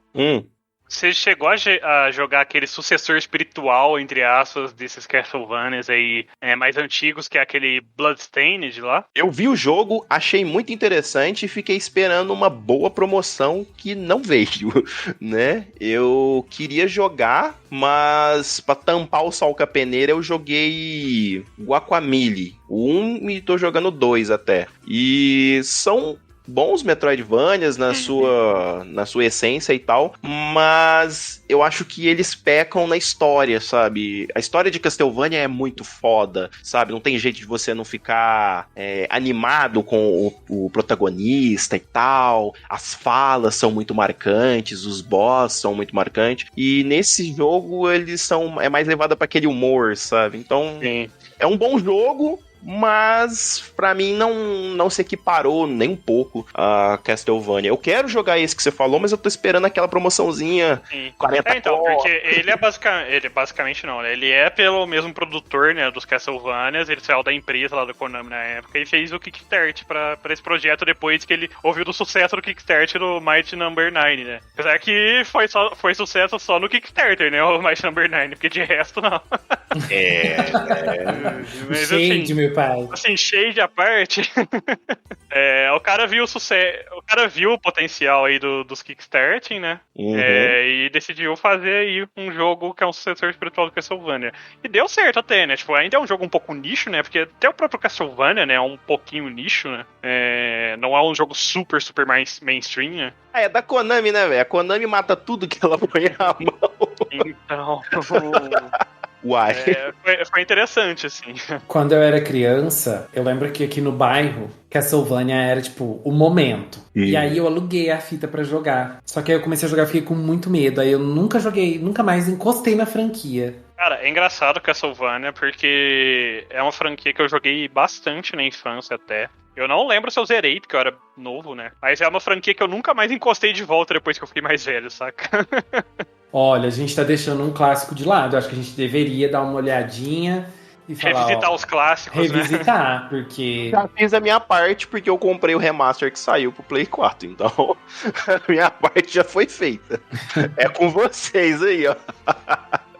Você chegou a jogar aquele sucessor espiritual, entre aspas, desses Castlevanias aí mais antigos, que é aquele Bloodstained lá? Eu vi o jogo, achei muito interessante e fiquei esperando uma boa promoção que não veio, né? Eu queria jogar, mas pra tampar o sol com a peneira eu joguei Guacamelee, o 1 e tô jogando 2 até. E são bons Metroidvanias na sua essência e tal, mas eu acho que eles pecam na história, sabe? A história de Castlevania é muito foda, sabe? Não tem jeito de você não ficar animado com o protagonista e tal. As falas são muito marcantes, os boss são muito marcantes, e nesse jogo eles é mais levado pra aquele humor, sabe? Então, sim, é um bom jogo, mas pra mim não se equiparou nem um pouco a Castlevania. Eu quero jogar esse que você falou, mas eu tô esperando aquela promoçãozinha. Sim. 40 então, porque ele basicamente não, né? Ele é pelo mesmo produtor, né, dos Castlevanias, ele saiu da empresa lá do Konami na época e fez o Kickstart pra esse projeto depois que ele ouviu do sucesso do Kickstart do Mighty No. 9, né? Apesar que foi sucesso só no Kickstarter, né, o Mighty No. 9, porque de resto não. Mas, Shade, assim, meu pai. Assim, shade à parte, o cara viu o sucesso, o cara viu o potencial aí dos Kickstarting, né? Uhum. E decidiu fazer aí um jogo que é um sucessor espiritual do Castlevania. E deu certo até, né? Tipo, ainda é um jogo um pouco nicho, né? Porque até o próprio Castlevania, né, é um pouquinho nicho, né? Não é um jogo super mais mainstream, né? É da Konami, né, velho? A Konami mata tudo que ela põe a mão. Então... Uai. Foi interessante, assim. Quando eu era criança, eu lembro que aqui no bairro, Castlevania era, tipo, o momento. E aí eu aluguei a fita pra jogar. Só que aí eu comecei a jogar e fiquei com muito medo. Aí eu nunca mais encostei na franquia. Cara, é engraçado Castlevania, porque é uma franquia que eu joguei bastante na infância até. Eu não lembro se eu zerei, porque eu era novo, né? Mas é uma franquia que eu nunca mais encostei de volta depois que eu fiquei mais velho, saca? Olha, a gente tá deixando um clássico de lado. Eu acho que a gente deveria dar uma olhadinha e falar, Revisitar os clássicos, né? revisitar, porque... Já fiz a minha parte, porque eu comprei o remaster que saiu pro Play 4, então a minha parte já foi feita. É com vocês aí, ó.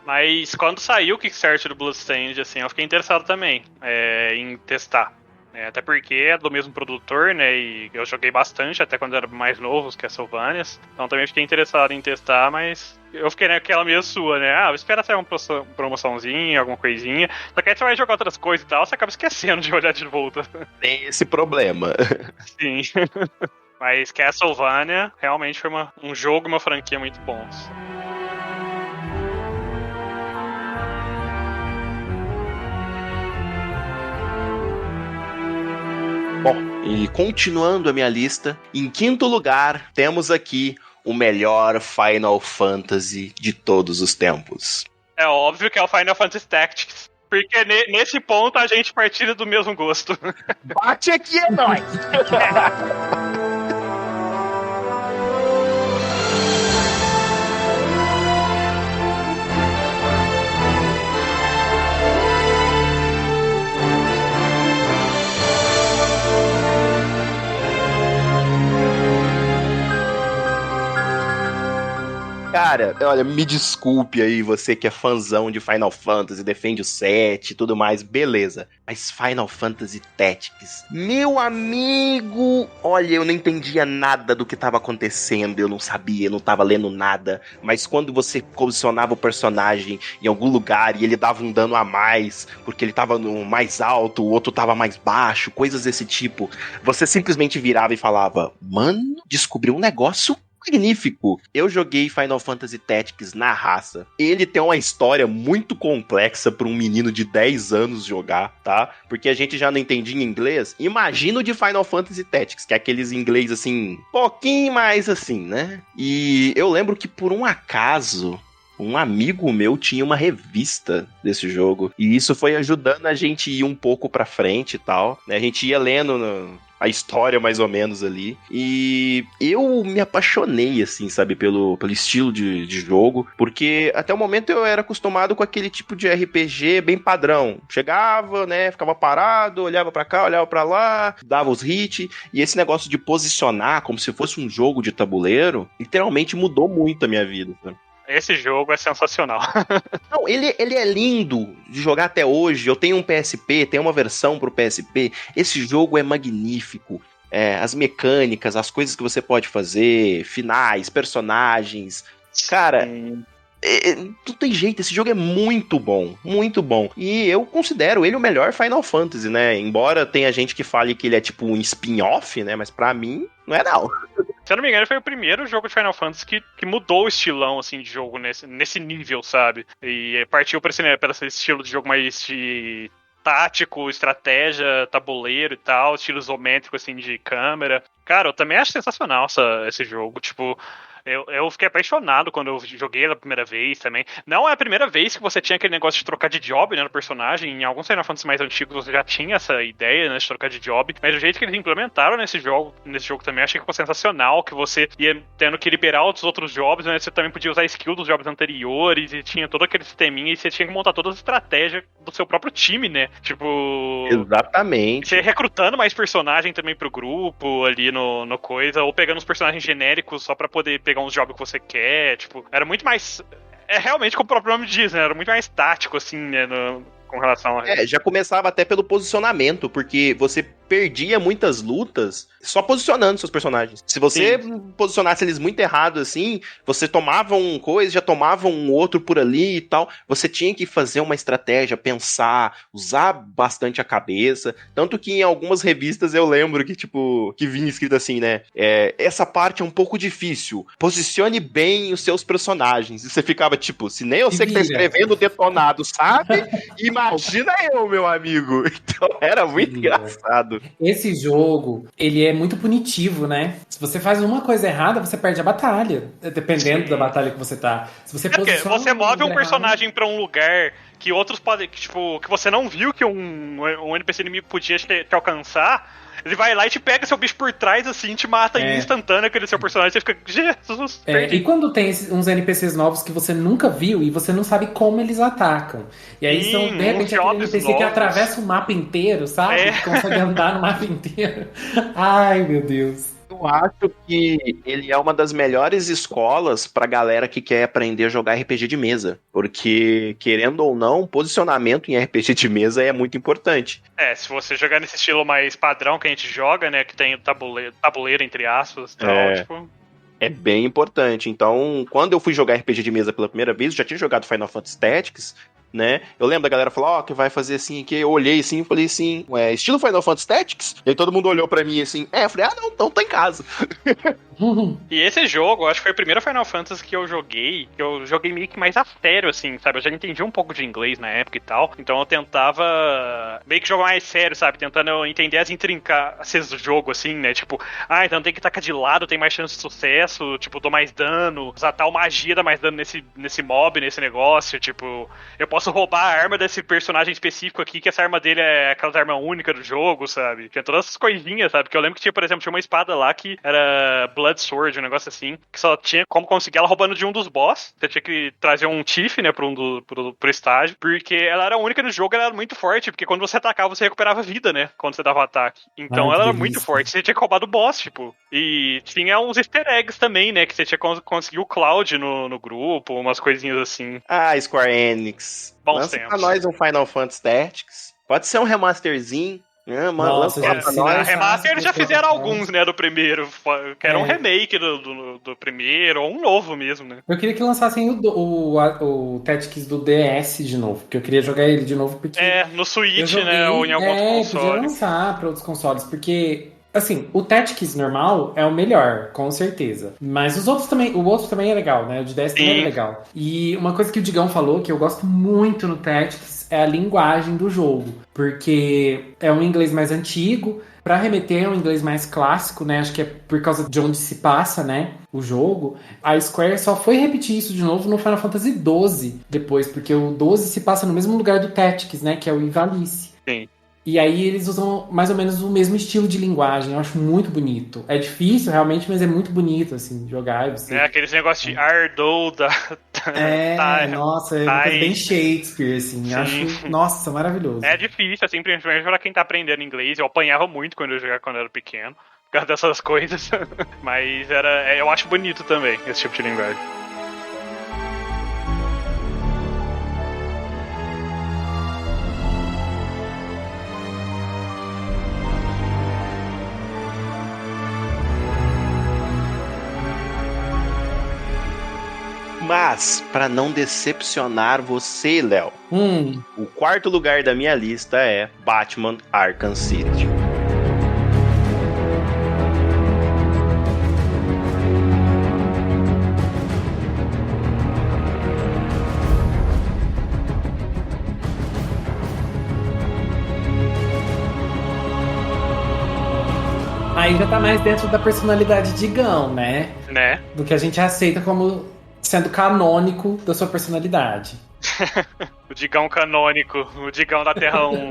Mas quando saiu o Kickstarter do Bloodstained, assim, eu fiquei interessado também em testar. Até porque é do mesmo produtor, né? E eu joguei bastante, até quando era mais novo, os Castlevanias. Então também fiquei interessado em testar, mas eu fiquei naquela meio sua, né? Ah, espera sair uma promoçãozinha, alguma coisinha. Só que aí você vai jogar outras coisas e tal, você acaba esquecendo de olhar de volta. Tem esse problema. Sim. Mas Castlevania realmente foi um jogo e uma franquia muito bons. Bom, e continuando a minha lista, em quinto lugar, temos aqui o melhor Final Fantasy de todos os tempos. É óbvio que é o Final Fantasy Tactics, porque nesse ponto a gente partilha do mesmo gosto. Bate aqui, é nóis! Cara, olha, me desculpe aí, você que é fãzão de Final Fantasy, defende o 7 e tudo mais, beleza. Mas Final Fantasy Tactics, meu amigo, olha, eu não entendia nada do que tava acontecendo, eu não sabia, eu não tava lendo nada. Mas quando você posicionava o personagem em algum lugar e ele dava um dano a mais, porque ele tava no mais alto, o outro tava mais baixo, coisas desse tipo, você simplesmente virava e falava, mano, descobriu um negócio magnífico. Eu joguei Final Fantasy Tactics na raça. Ele tem uma história muito complexa para um menino de 10 anos jogar, tá? Porque a gente já não entendia inglês. Imagina o de Final Fantasy Tactics, que é aqueles inglês assim, pouquinho mais assim, né? E eu lembro que por um acaso um amigo meu tinha uma revista desse jogo, e isso foi ajudando a gente ir um pouco pra frente e tal, né? A gente ia lendo a história mais ou menos ali, e eu me apaixonei, assim, sabe, pelo estilo de jogo, porque até o momento eu era acostumado com aquele tipo de RPG bem padrão. Chegava, né, ficava parado, olhava pra cá, olhava pra lá, dava os hits, e esse negócio de posicionar como se fosse um jogo de tabuleiro, literalmente mudou muito a minha vida, sabe? Esse jogo é sensacional. Não, ele é lindo de jogar até hoje. Eu tenho um PSP, tem uma versão pro PSP. Esse jogo é magnífico. As mecânicas, as coisas que você pode fazer, finais, personagens. Cara, não tem jeito, esse jogo é muito bom, muito bom. E eu considero ele o melhor Final Fantasy, né? Embora tenha gente que fale que ele é tipo um spin-off, né? Mas pra mim, não é não. Se eu não me engano, foi o primeiro jogo de Final Fantasy que mudou o estilão, assim, de jogo nesse nível, sabe? E partiu pra esse estilo de jogo mais de tático, estratégia, tabuleiro e tal, estilo isométrico, assim, de câmera. Cara, eu também acho sensacional esse jogo, tipo... Eu fiquei apaixonado quando eu joguei pela primeira vez também. Não é a primeira vez que você tinha aquele negócio de trocar de job, né, no personagem. Em alguns Final Fantasy mais antigos você já tinha essa ideia, né, de trocar de job. Mas o jeito que eles implementaram nesse jogo também, achei que foi sensacional. Que você ia tendo que liberar os outros jobs, né, você também podia usar skill dos jobs anteriores. E tinha todo aquele sisteminha. E você tinha que montar todas as estratégias do seu próprio time, né. Tipo... Exatamente. Você ia recrutando mais personagem também pro grupo ali no coisa. Ou pegando os personagens genéricos só pra poder pegar uns jobs que você quer, tipo, era muito mais... realmente, como o próprio nome diz, né? Era muito mais tático, assim, né? Com relação a... já começava até pelo posicionamento, porque você perdia muitas lutas só posicionando seus personagens. Se você posicionasse eles muito errado assim, você tomava um coisa, já tomava um outro por ali e tal. Você tinha que fazer uma estratégia, pensar, usar bastante a cabeça. Tanto que em algumas revistas eu lembro que, tipo, que vinha escrito assim, né? Essa parte é um pouco difícil. Posicione bem os seus personagens. E você ficava, tipo, se nem você que tá escrevendo detonado sabe, imagina eu, meu amigo. Então era muito engraçado. esse jogo, ele é muito punitivo, né? Se você faz uma coisa errada, você perde a batalha, dependendo da batalha que você tá. Se você porque posiciona você move um lugar personagem pra um lugar que outros podem, que você não viu que um NPC inimigo podia te alcançar, ele vai lá e te pega seu bicho por trás, assim, te mata instantâneo aquele seu personagem, você fica, Jesus, perdi. E quando tem uns NPCs novos que você nunca viu e você não sabe como eles atacam. E aí são, de repente, aquele NPC novos que atravessa o mapa inteiro, sabe? Que consegue andar no mapa inteiro. Ai, meu Deus. Eu acho que ele é uma das melhores escolas pra galera que quer aprender a jogar RPG de mesa. Porque, querendo ou não, posicionamento em RPG de mesa é muito importante. Se você jogar nesse estilo mais padrão que a gente joga, né? Que tem o tabuleiro entre aspas, tal, tipo... É bem importante. Então, quando eu fui jogar RPG de mesa pela primeira vez, eu já tinha jogado Final Fantasy Tactics, né? Eu lembro da galera falar, que vai fazer assim, que eu olhei assim e falei assim, estilo Final Fantasy Tactics? E aí todo mundo olhou pra mim assim, eu falei, não, tá em casa. E esse jogo, acho que foi o primeiro Final Fantasy que eu joguei meio que mais a sério, assim, sabe? Eu já entendi um pouco de inglês na época e tal, então eu tentava meio que jogar mais sério, sabe? Tentando entender as intrincácias do jogo, assim, né? Tipo, então tem que tacar de lado, tem mais chance de sucesso, tipo, dou mais dano, usar tal magia dá mais dano nesse mob, nesse negócio, tipo, eu posso roubar a arma desse personagem específico aqui, que essa arma dele é aquela arma única do jogo, sabe? Tinha todas essas coisinhas, sabe? Que eu lembro que tinha, por exemplo, tinha uma espada lá que era Blood Sword, um negócio assim, que só tinha como conseguir ela roubando de um dos boss. Você tinha que trazer um Tiff, né, pro estágio, porque ela era a única no jogo, ela era muito forte, porque quando você atacava, você recuperava vida, né, quando você dava o ataque. Então ela era muito forte, você tinha que roubar do boss, tipo. E tinha uns easter eggs também, né, que você tinha que conseguir o Cloud no grupo, umas coisinhas assim. Square Enix. Lança pra nós um Final Fantasy Tactics. Pode ser um remasterzinho. Nossa, remaster eles já fizeram alguns, né, do primeiro. Que era um remake do primeiro, ou um novo mesmo, né? Eu queria que lançassem o Tactics do DS de novo, porque eu queria jogar ele de novo, porque... no Switch, né, ou em alguns consoles. Podia lançar pra outros consoles, porque... Assim, o Tactics normal é o melhor, com certeza. Mas os outros também, o outro também é legal, né? O de DS também é legal. E uma coisa que o Digão falou, que eu gosto muito no Tactics, é a linguagem do jogo. Porque é um inglês mais antigo, pra remeter a um inglês mais clássico, né? Acho que é por causa de onde se passa, né? O jogo. A Square só foi repetir isso de novo no Final Fantasy XII depois, porque o 12 se passa no mesmo lugar do Tactics, né? Que é o Ivalice. Sim. E aí eles usam mais ou menos o mesmo estilo de linguagem. Eu acho muito bonito. É difícil, realmente, mas é muito bonito, assim, jogar. Você... aqueles negócios de Ardou nossa, é uma coisa bem Shakespeare, assim. Sim. Acho, nossa, maravilhoso. É difícil, assim, principalmente pra quem tá aprendendo inglês. Eu apanhava muito quando eu jogava quando eu era pequeno, por causa dessas coisas. Mas eu acho bonito também, esse tipo de linguagem. Mas, pra não decepcionar você, Léo, o quarto lugar da minha lista é Batman Arkham City. Aí já tá mais dentro da personalidade de Digão, né? Do que a gente aceita como sendo canônico da sua personalidade. O Digão canônico, o Digão da Terra 1.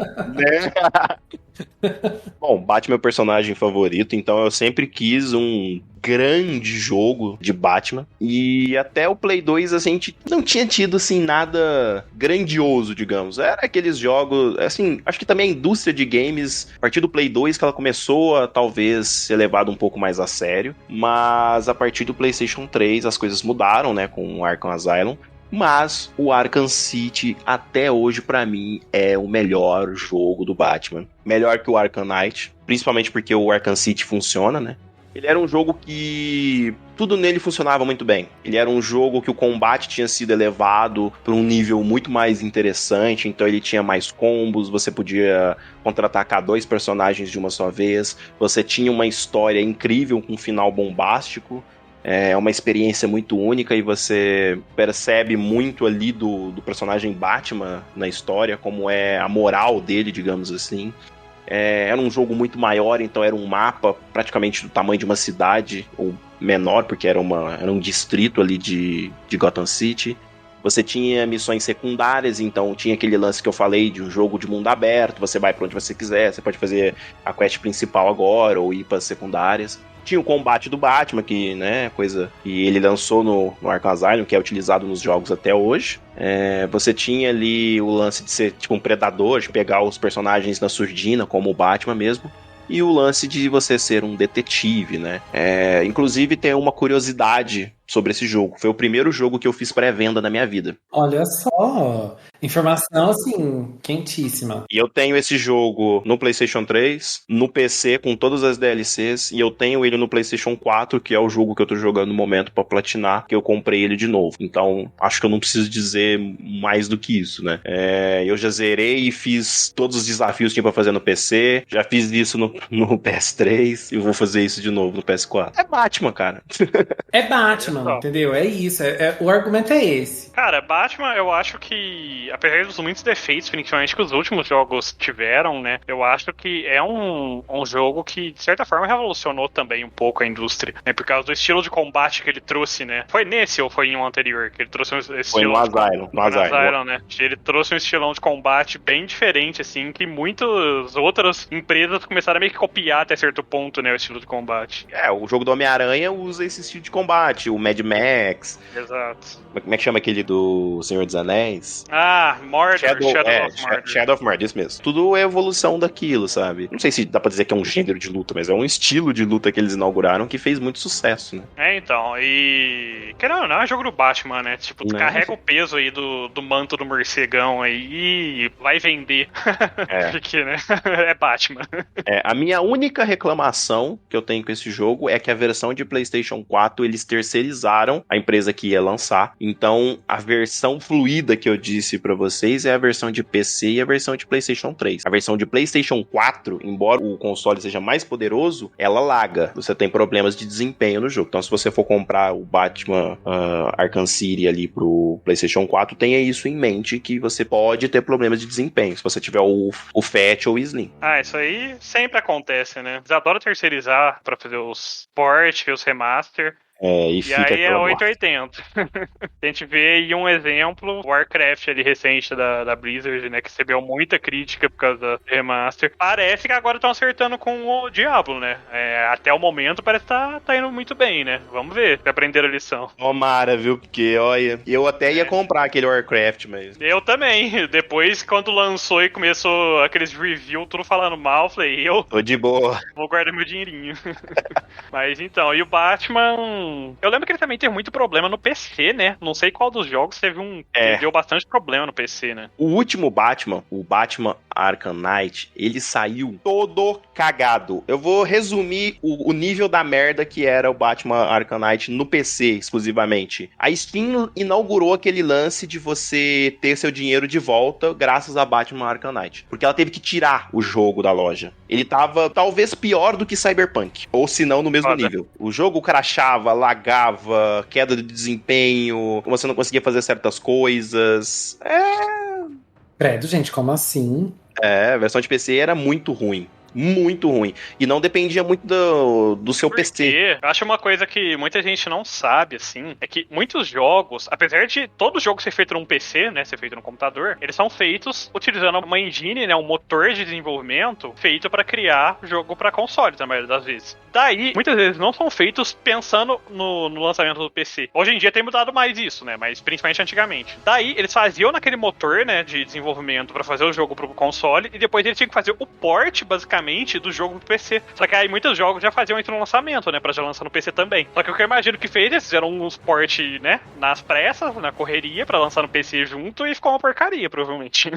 Bom, Batman é meu personagem favorito, então eu sempre quis um grande jogo de Batman. E até o Play 2 a gente não tinha tido, assim, nada grandioso, digamos. Era aqueles jogos, assim, acho que também a indústria de games, a partir do Play 2 que ela começou a, talvez, ser levada um pouco mais a sério. Mas a partir do PlayStation 3 as coisas mudaram, né, com o Arkham Asylum. Mas o Arkham City, até hoje, pra mim, é o melhor jogo do Batman. Melhor que o Arkham Knight, principalmente porque o Arkham City funciona, né? Ele era um jogo que tudo nele funcionava muito bem. Ele era um jogo que o combate tinha sido elevado para um nível muito mais interessante, então ele tinha mais combos, você podia contra-atacar 2 personagens de uma só vez, você tinha uma história incrível com um final bombástico. É uma experiência muito única e você percebe muito ali do personagem Batman na história, como é a moral dele, digamos assim. Era um jogo muito maior, então era um mapa praticamente do tamanho de uma cidade, ou menor, porque era um distrito ali de Gotham City. Você tinha missões secundárias, então tinha aquele lance que eu falei de um jogo de mundo aberto, você vai pra onde você quiser, você pode fazer a quest principal agora ou ir para secundárias. Tinha o combate do Batman, que, né, coisa que ele lançou no Arkham Asylum, que é utilizado nos jogos até hoje. Você tinha ali o lance de ser tipo um predador, de pegar os personagens na surdina, como o Batman mesmo. E o lance de você ser um detetive, né? Inclusive tem uma curiosidade sobre esse jogo. Foi o primeiro jogo que eu fiz pré-venda na minha vida. Olha só, informação assim, quentíssima. E eu tenho esse jogo no PlayStation 3, no PC com todas as DLCs, e eu tenho ele no PlayStation 4, que é o jogo que eu tô jogando no momento pra platinar, que eu comprei ele de novo. Então, acho que eu não preciso dizer mais do que isso, né? Eu já zerei e fiz todos os desafios que tinha pra fazer no PC, já fiz isso no PS3, e vou fazer isso de novo no PS4. É Batman, cara. É Batman, entendeu? É isso, o argumento é esse. Cara, Batman, eu acho que, apesar dos muitos defeitos, principalmente que os últimos jogos tiveram, né, eu acho que é um jogo que, de certa forma, revolucionou também um pouco a indústria, né, por causa do estilo de combate que ele trouxe, né. Foi nesse ou foi em um anterior que ele trouxe esse estilo? Foi no Asylum, né. Ele trouxe um estilão de combate bem diferente, assim, que muitas outras empresas começaram a meio que copiar até certo ponto, né, o estilo de combate. O jogo do Homem-Aranha usa esse estilo de combate, o Mad Max. Exato. Como é que chama aquele do Senhor dos Anéis? Mordor, Shadow of Mordor, isso mesmo. Tudo é evolução daquilo, sabe? Não sei se dá pra dizer que é um gênero de luta, mas é um estilo de luta que eles inauguraram que fez muito sucesso, né? Então, e... Querendo ou não, é jogo do Batman, né? Tipo, tu carrega o peso aí do manto do morcegão aí e vai vender. Porque, né? É Batman. A minha única reclamação que eu tenho com esse jogo é que a versão de PlayStation 4, eles terceirizaram a empresa que ia lançar. Então, a versão fluida que eu disse pra vocês é a versão de PC e a versão de PlayStation 3. A versão de PlayStation 4, embora o console seja mais poderoso, ela laga. Você tem problemas de desempenho no jogo. Então, se você for comprar o Batman Arkham City ali pro PlayStation 4, tenha isso em mente, que você pode ter problemas de desempenho, se você tiver o Fat ou o Slim. Isso aí sempre acontece, né? Eles adoram terceirizar pra fazer os port, os remaster. E aí é 880. A gente vê aí um exemplo, Warcraft ali recente da Blizzard, né, que recebeu muita crítica por causa da remaster. Parece que agora estão acertando com o Diablo, né? Até o momento parece que tá indo muito bem, né? Vamos ver, se aprenderam a lição. Tomara, viu? Porque, olha, eu até ia comprar aquele Warcraft, mas... Eu também. Depois, quando lançou e começou aqueles reviews, tudo falando mal, falei, tô de boa. Vou guardar meu dinheirinho. Mas então, e o Batman... Eu lembro que ele também teve muito problema no PC, né? Não sei qual dos jogos teve que deu bastante problema no PC, né? O último Batman, o Batman Arkham Knight, ele saiu todo cagado. Eu vou resumir o nível da merda que era o Batman Arkham Knight no PC, exclusivamente. A Steam inaugurou aquele lance de você ter seu dinheiro de volta graças a Batman Arkham Knight. Porque ela teve que tirar o jogo da loja. Ele tava talvez pior do que Cyberpunk. Ou se não, no mesmo nível. O jogo crashava, lagava, queda de desempenho, você não conseguia fazer certas coisas. Credo, gente, como assim? A versão de PC era muito ruim. Muito ruim. E não dependia muito do seu PC. Eu acho uma coisa que muita gente não sabe, assim, é que muitos jogos, apesar de todo jogo ser feito num PC, né, ser feito no computador, eles são feitos utilizando uma engine, né, um motor de desenvolvimento feito para criar jogo para console, na maioria das vezes. Daí, muitas vezes não são feitos pensando no lançamento do PC. Hoje em dia tem mudado mais isso, né, mas principalmente antigamente. Daí, eles faziam naquele motor, né, de desenvolvimento para fazer o jogo pro console, e depois eles tinham que fazer o port, basicamente, do jogo pro PC. Só que aí muitos jogos já faziam isso no lançamento, né? Pra já lançar no PC também. Só que o que eu imagino que fez, eles fizeram uns port, né? Nas pressas, na correria, pra lançar no PC junto e ficou uma porcaria, provavelmente.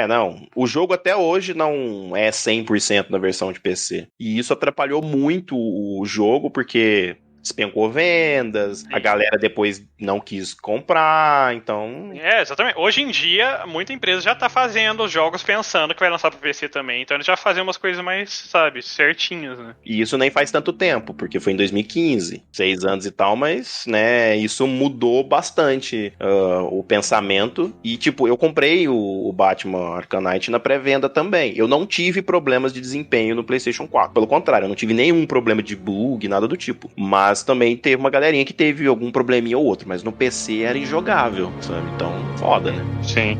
Não. O jogo até hoje não é 100% na versão de PC. E isso atrapalhou muito o jogo, porque despencou vendas, a galera depois não quis comprar, então... Exatamente. Hoje em dia, muita empresa já tá fazendo os jogos pensando que vai lançar pro PC também, então eles já fazem umas coisas mais, sabe, certinhas, né? E isso nem faz tanto tempo, porque foi em 2015, 6 anos e tal, mas, né, isso mudou bastante o pensamento, e, tipo, eu comprei o Batman Arkham Knight na pré-venda também. Eu não tive problemas de desempenho no PlayStation 4, pelo contrário, eu não tive nenhum problema de bug, nada do tipo, mas também teve uma galerinha que teve algum probleminha ou outro, mas no PC era injogável, sabe? Então, foda, né? Sim.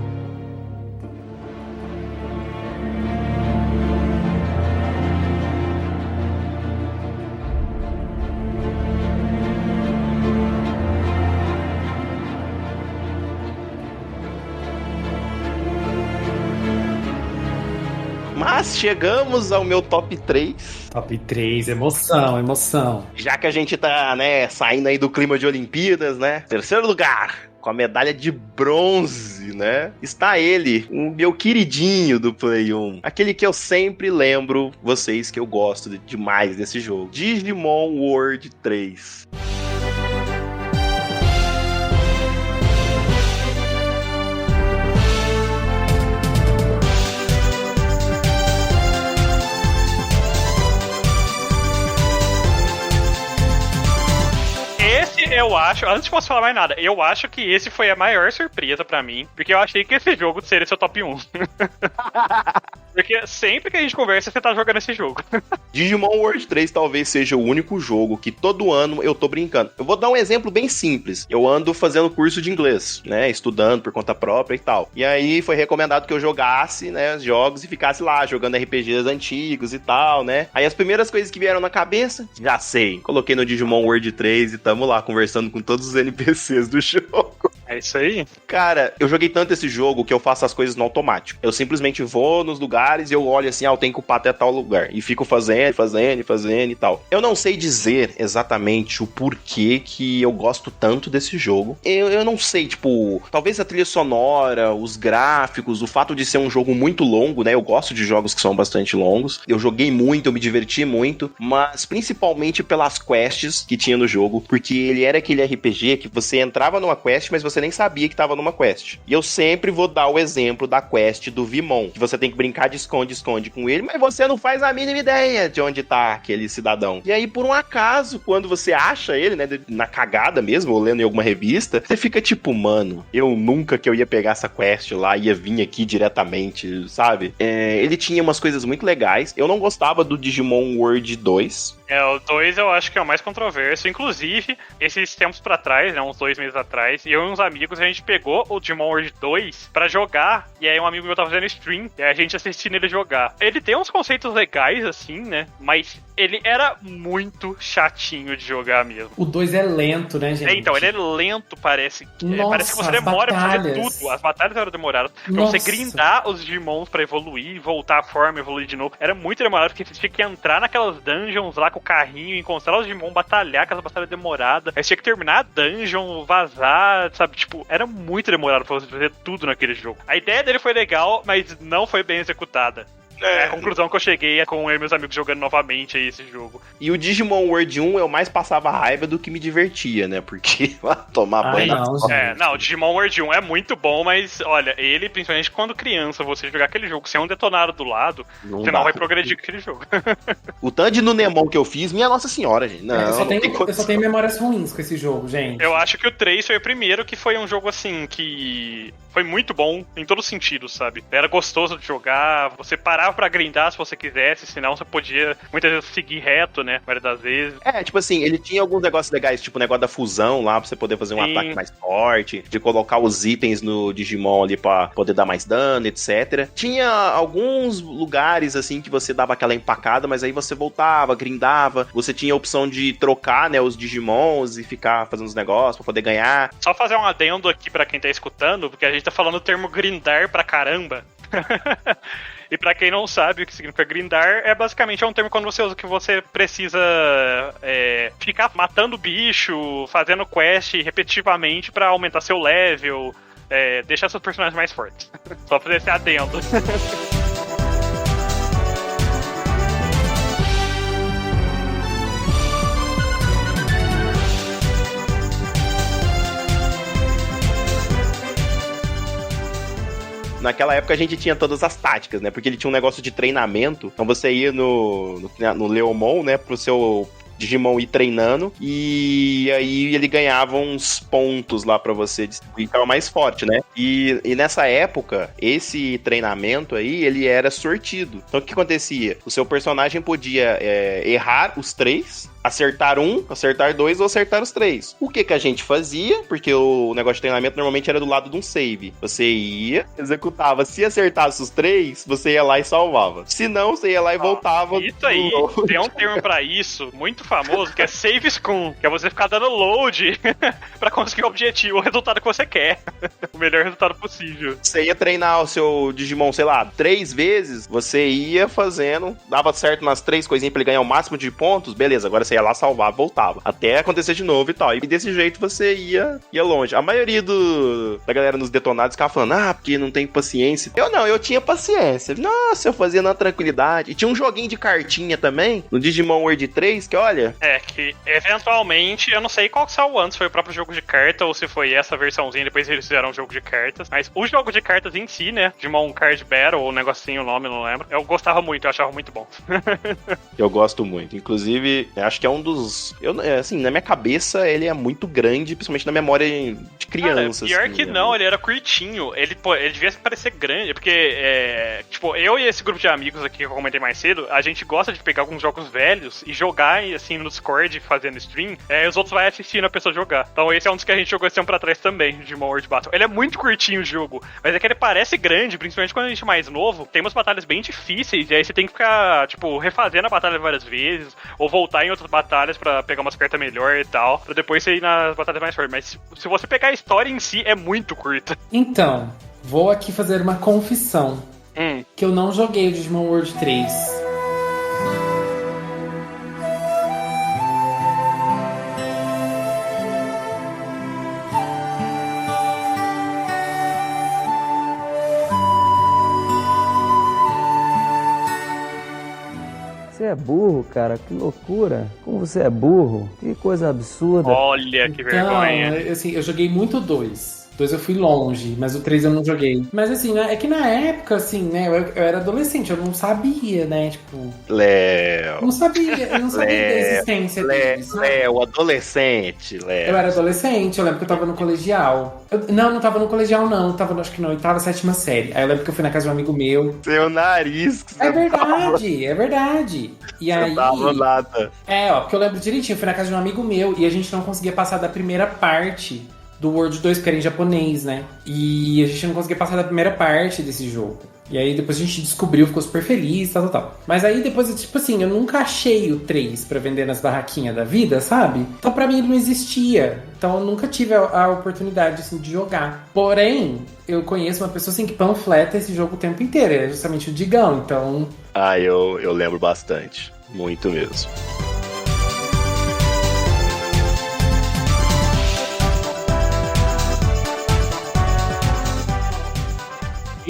Mas chegamos ao meu top 3. Top 3, emoção, emoção. Já que a gente tá, né, saindo aí do clima de Olimpíadas, né? Terceiro lugar, com a medalha de bronze, né? Está ele, o meu queridinho do Play 1. Aquele que eu sempre lembro vocês que eu gosto demais desse jogo. Digimon World 3. Eu acho, antes de posso falar mais nada, eu acho que esse foi a maior surpresa pra mim, porque eu achei que esse jogo seria seu top 1. Porque sempre que a gente conversa, você tá jogando esse jogo. Digimon World 3 talvez seja o único jogo que todo ano eu tô brincando. Eu vou dar um exemplo bem simples. Eu ando fazendo curso de inglês, né? Estudando por conta própria e tal. E aí foi recomendado que eu jogasse, né, os jogos e ficasse lá, jogando RPGs antigos e tal, né? Aí as primeiras coisas que vieram na cabeça, já sei. Coloquei no Digimon World 3 e tamo lá conversando com todos os NPCs do jogo. É isso aí? Cara, eu joguei tanto esse jogo que eu faço as coisas no automático. Eu simplesmente vou nos lugares e eu olho assim, eu tenho que upar até tal lugar. E fico fazendo e tal. Eu não sei dizer exatamente o porquê que eu gosto tanto desse jogo. Eu não sei, tipo, talvez a trilha sonora, os gráficos, o fato de ser um jogo muito longo, né? Eu gosto de jogos que são bastante longos. Eu joguei muito, eu me diverti muito, mas principalmente pelas quests que tinha no jogo, porque ele era aquele RPG que você entrava numa quest, mas você nem sabia que tava numa quest. E eu sempre vou dar o exemplo da quest do Vimon, que você tem que brincar de esconde-esconde com ele, mas você não faz a mínima ideia de onde tá aquele cidadão. E aí, por um acaso, quando você acha ele, né, na cagada mesmo, ou lendo em alguma revista, você fica tipo, mano, eu nunca que eu ia pegar essa quest lá, ia vir aqui diretamente, sabe? Ele tinha umas coisas muito legais. Eu não gostava do Digimon World 2. O 2 eu acho que é o mais controverso. Inclusive, esses tempos pra trás, né, uns 2 meses atrás, eu e uns amigos, a gente pegou o Digimon World 2 pra jogar, e aí um amigo meu tava fazendo stream, e aí a gente assistindo ele jogar. Ele tem uns conceitos legais, assim, né, mas ele era muito chatinho de jogar mesmo. O 2 é lento, né, gente? Então, ele é lento, parece. Nossa, parece que você demora pra fazer batalhas. tudo. As batalhas eram demoradas. Pra Nossa. você grindar os Digimons pra evoluir, voltar à forma, evoluir de novo. Era muito demorado, porque você tinha que entrar naquelas dungeons lá com o carrinho, encontrar os Digimon, batalhar, aquelas batalhas demoradas. Aí você tinha que terminar a dungeon, vazar, sabe? Tipo, era muito demorado pra você fazer tudo naquele jogo. A ideia dele foi legal, mas não foi bem executada. É a conclusão que eu cheguei com eu e meus amigos jogando novamente aí esse jogo. E o Digimon World 1 eu mais passava raiva do que me divertia, né? Porque tomar banho não, não, o Digimon World 1 é muito bom, mas olha, ele, principalmente quando criança, você jogar aquele jogo sem um detonado do lado, você não vai progredir com aquele jogo. O tanto de Nunemon que eu fiz, minha Nossa Senhora, gente. Não, eu só tenho memórias ruins com esse jogo, gente. Eu acho que o 3 foi o primeiro que foi um jogo assim, que foi muito bom em todos os sentidos, sabe? Era gostoso de jogar, você parava pra grindar se você quisesse, senão você podia muitas vezes seguir reto, né? A maioria das vezes. Tipo assim, ele tinha alguns negócios legais, tipo o negócio da fusão lá, pra você poder fazer um ataque mais forte, de colocar os itens no Digimon ali pra poder dar mais dano, etc. Tinha alguns lugares, assim, que você dava aquela empacada, mas aí você voltava, grindava, você tinha a opção de trocar, né, os Digimons e ficar fazendo os negócios pra poder ganhar. Só fazer um adendo aqui pra quem tá escutando, porque a gente tá falando o termo grindar pra caramba. E pra quem não sabe o que significa grindar, é basicamente um termo quando você usa que você precisa ficar matando bicho, fazendo quest repetitivamente pra aumentar seu level, deixar seus personagens mais fortes. Só fazer esse adendo. naquela época a gente tinha todas as táticas, né? Porque ele tinha um negócio de treinamento. Então você ia no Leomon, né? Pro seu Digimon ir treinando, e aí ele ganhava uns pontos lá pra você distribuir, ficava mais forte, né? E nessa época, esse treinamento aí, ele era sortido. Então o que acontecia? O seu personagem podia errar os 3, acertar 1, acertar 2 ou acertar os 3. O que a gente fazia? Porque o negócio de treinamento normalmente era do lado de um save. Você ia, executava. Se acertasse os 3, você ia lá e salvava. Se não, você ia lá e voltava. Isso aí, tem um termo pra isso, muito famoso, que é save scum, que é você ficar dando load pra conseguir o objetivo, o resultado que você quer. O melhor resultado possível. Você ia treinar o seu Digimon, sei lá, 3 vezes, você ia fazendo, dava certo nas 3 coisinhas pra ele ganhar o máximo de pontos, beleza, agora você ia lá salvar, voltava. Até acontecer de novo e tal. E desse jeito você ia longe. A maioria da galera nos detonados ficava falando, porque não tem paciência. Eu tinha paciência. Nossa, eu fazia na tranquilidade. E tinha um joguinho de cartinha também, no Digimon World 3, que olha... que eventualmente, eu não sei qual que saiu antes, foi o próprio jogo de carta, ou se foi essa versãozinha, depois eles fizeram um jogo de cartas. Mas o jogo de cartas em si, né, Digimon Card Battle, ou um negocinho, o nome, não lembro. Eu gostava muito, eu achava muito bom. Eu gosto muito. Inclusive, acho que é um dos... assim, na minha cabeça, ele é muito grande, principalmente na memória de criança. Pior assim, que né? não, ele era curtinho. Ele devia parecer grande, porque, eu e esse grupo de amigos aqui que eu comentei mais cedo, a gente gosta de pegar alguns jogos velhos e jogar, assim, no Discord, fazendo stream, os outros vai assistindo a pessoa jogar. Então esse é um dos que a gente jogou esse tempo pra trás também, de World Battle. Ele é muito curtinho o jogo, mas é que ele parece grande, principalmente quando a gente é mais novo. Tem umas batalhas bem difíceis, e aí você tem que ficar, refazendo a batalha várias vezes, ou voltar em outras batalhas pra pegar umas cartas melhor e tal, pra depois você ir nas batalhas mais fortes. Mas se você pegar a história em si, é muito curta. Então, vou aqui fazer uma confissão. Que eu não joguei o Digimon World 3. Você é burro, cara, que loucura. Como você é burro, que coisa absurda. Olha, que vergonha. Assim, eu joguei muito o 2. 2 eu fui longe, mas o 3 eu não joguei. Mas assim, é que na época, assim, né, eu era adolescente, eu não sabia, né, tipo... Léo. Eu não sabia da existência deles. Léo, adolescente, Léo. Eu era adolescente, eu lembro que eu tava no colegial. Não tava no colegial, não. Tava, acho que na 8ª, 7ª série. Aí eu lembro que eu fui na casa de um amigo meu. Seu nariz. Que é verdade. E aí... Não tava nada. Porque eu lembro direitinho, eu fui na casa de um amigo meu e a gente não conseguia passar da primeira parte do World 2, porque era em japonês, né? E a gente não conseguia passar da primeira parte desse jogo. E aí depois a gente descobriu, ficou super feliz, tal. Mas aí depois, tipo assim, eu nunca achei o 3 pra vender nas barraquinhas da vida, sabe? Então pra mim ele não existia. Então eu nunca tive a oportunidade, assim, de jogar. Porém, eu conheço uma pessoa, assim, que panfleta esse jogo o tempo inteiro. É justamente o Digão, então... Eu lembro bastante. Muito mesmo.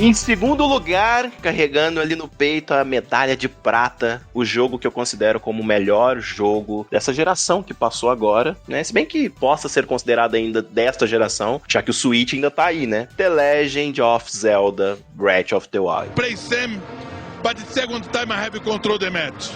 Em segundo lugar, carregando ali no peito a medalha de prata, o jogo que eu considero como o melhor jogo dessa geração que passou agora, né? Se bem que possa ser considerado ainda desta geração, já que o Switch ainda tá aí, né? The Legend of Zelda Breath of the Wild. Play Sam, but the second time I have control the match.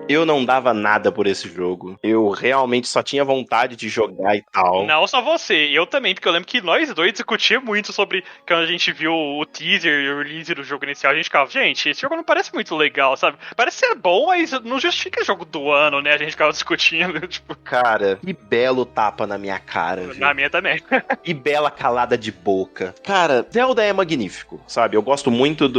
Eu não dava nada por esse jogo. Eu realmente só tinha vontade de jogar e tal. Não só você, eu também, porque eu lembro que nós dois discutíamos muito sobre quando a gente viu o teaser e o release do jogo inicial, a gente ficava, gente, esse jogo não parece muito legal, sabe? Parece ser bom, mas não justifica jogo do ano, né? A gente ficava discutindo, tipo... Cara, que belo tapa na minha cara, viu? Na minha também. E bela calada de boca. Cara, Zelda é magnífico, sabe? Eu gosto muito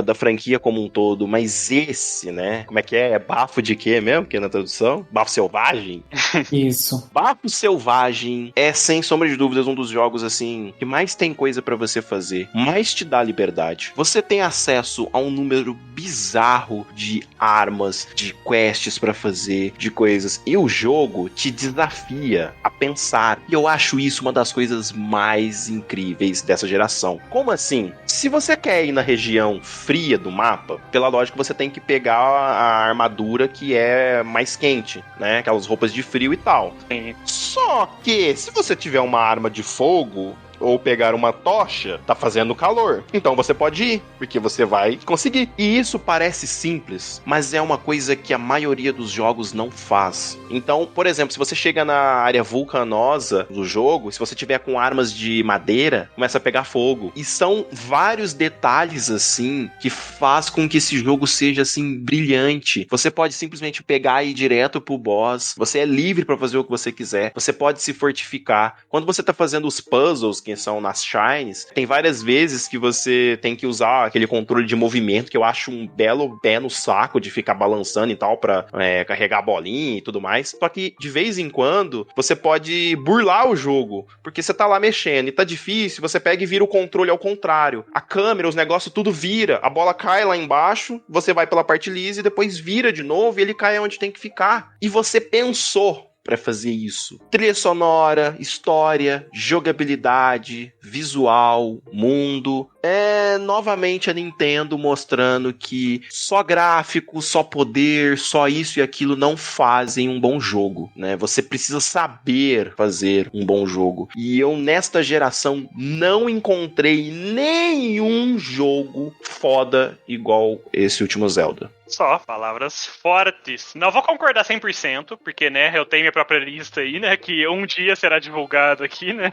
da franquia como um todo, mas esse, né? Como é que é? É bafo bafo de quê mesmo, que é na tradução? Bafo selvagem? Isso. Bafo Selvagem é, sem sombra de dúvidas, um dos jogos, assim, que mais tem coisa pra você fazer, mais te dá liberdade. Você tem acesso a um número bizarro de armas, de quests pra fazer, de coisas. E o jogo te desafia a pensar. E eu acho isso uma das coisas mais incríveis dessa geração. Como assim? Se você quer ir na região fria do mapa, pela lógica você tem que pegar a armadura que é mais quente, né? Aquelas roupas de frio e tal. Sim. Só que, se você tiver uma arma de fogo ou pegar uma tocha, tá fazendo calor. Então você pode ir, porque você vai conseguir. E isso parece simples, mas é uma coisa que a maioria dos jogos não faz. Então, por exemplo, se você chega na área vulcanosa do jogo, se você tiver com armas de madeira, começa a pegar fogo. E são vários detalhes assim que faz com que esse jogo seja assim brilhante. Você pode simplesmente pegar e ir direto pro boss. Você é livre pra fazer o que você quiser. Você pode se fortificar. Quando você tá fazendo os puzzles, que são nas shrines, tem várias vezes que você tem que usar aquele controle de movimento, que eu acho um belo pé no saco de ficar balançando e tal, pra carregar a bolinha e tudo mais. Só que, de vez em quando, você pode burlar o jogo, porque você tá lá mexendo e tá difícil, você pega e vira o controle ao contrário. A câmera, os negócios, tudo vira. A bola cai lá embaixo, você vai pela parte lisa e depois vira de novo e ele cai onde tem que ficar. E você pensou pra fazer isso. Trilha sonora, história, jogabilidade, visual, mundo. É novamente a Nintendo mostrando que só gráfico, só poder, só isso e aquilo não fazem um bom jogo, né? Você precisa saber fazer um bom jogo. E eu, nesta geração, não encontrei nenhum jogo foda igual esse último Zelda. Só, palavras fortes. Não vou concordar 100%, porque, né, eu tenho minha própria lista aí, né, que um dia será divulgado aqui, né,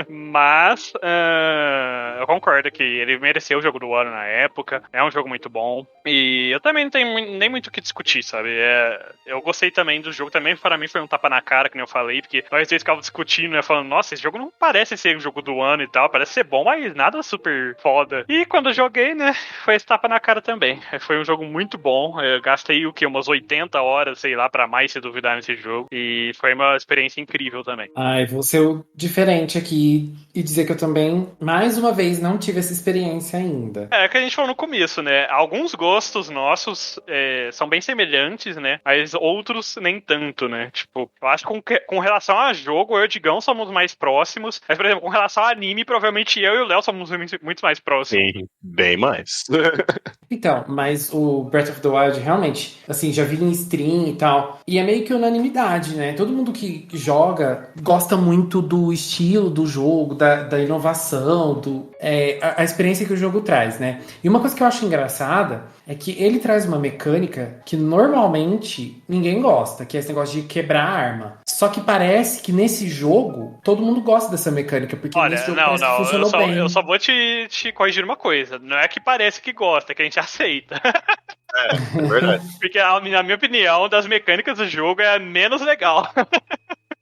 mas eu concordo que ele mereceu o jogo do ano na época, é um jogo muito bom, e eu também não tenho nem muito o que discutir, sabe, eu gostei também do jogo, também para mim foi um tapa na cara, que nem eu falei, porque nós dois ficávamos discutindo, né, falando, nossa, esse jogo não parece ser o jogo do ano e tal, parece ser bom, mas nada super foda, e quando eu joguei, né, foi esse tapa na cara também, foi um jogo muito bom. Eu gastei umas 80 horas, sei lá, pra mais se duvidar nesse jogo. E foi uma experiência incrível também. Ai, vou ser o diferente aqui e dizer que eu também, mais uma vez, não tive essa experiência ainda. É que a gente falou no começo, né? Alguns gostos nossos são bem semelhantes, né? Mas outros nem tanto, né? Tipo, eu acho que com relação a jogo, eu e o Digão somos mais próximos. Mas, por exemplo, com relação a anime, provavelmente eu e o Léo somos muito mais próximos. Sim, bem mais. Então, mas o Breath of the Wild, realmente, assim, já vi em stream e tal, e é meio que unanimidade, né? Todo mundo que joga gosta muito do estilo do jogo, da inovação, a experiência que o jogo traz, né? E uma coisa que eu acho engraçada é que ele traz uma mecânica que normalmente ninguém gosta, que é esse negócio de quebrar a arma. Só que parece que nesse jogo todo mundo gosta dessa mecânica, porque nesse jogo parece que funcionou bem. Eu só vou te corrigir uma coisa. Não é que parece que gosta, é que a gente aceita. É verdade. Porque, na minha opinião, das mecânicas do jogo é a menos legal.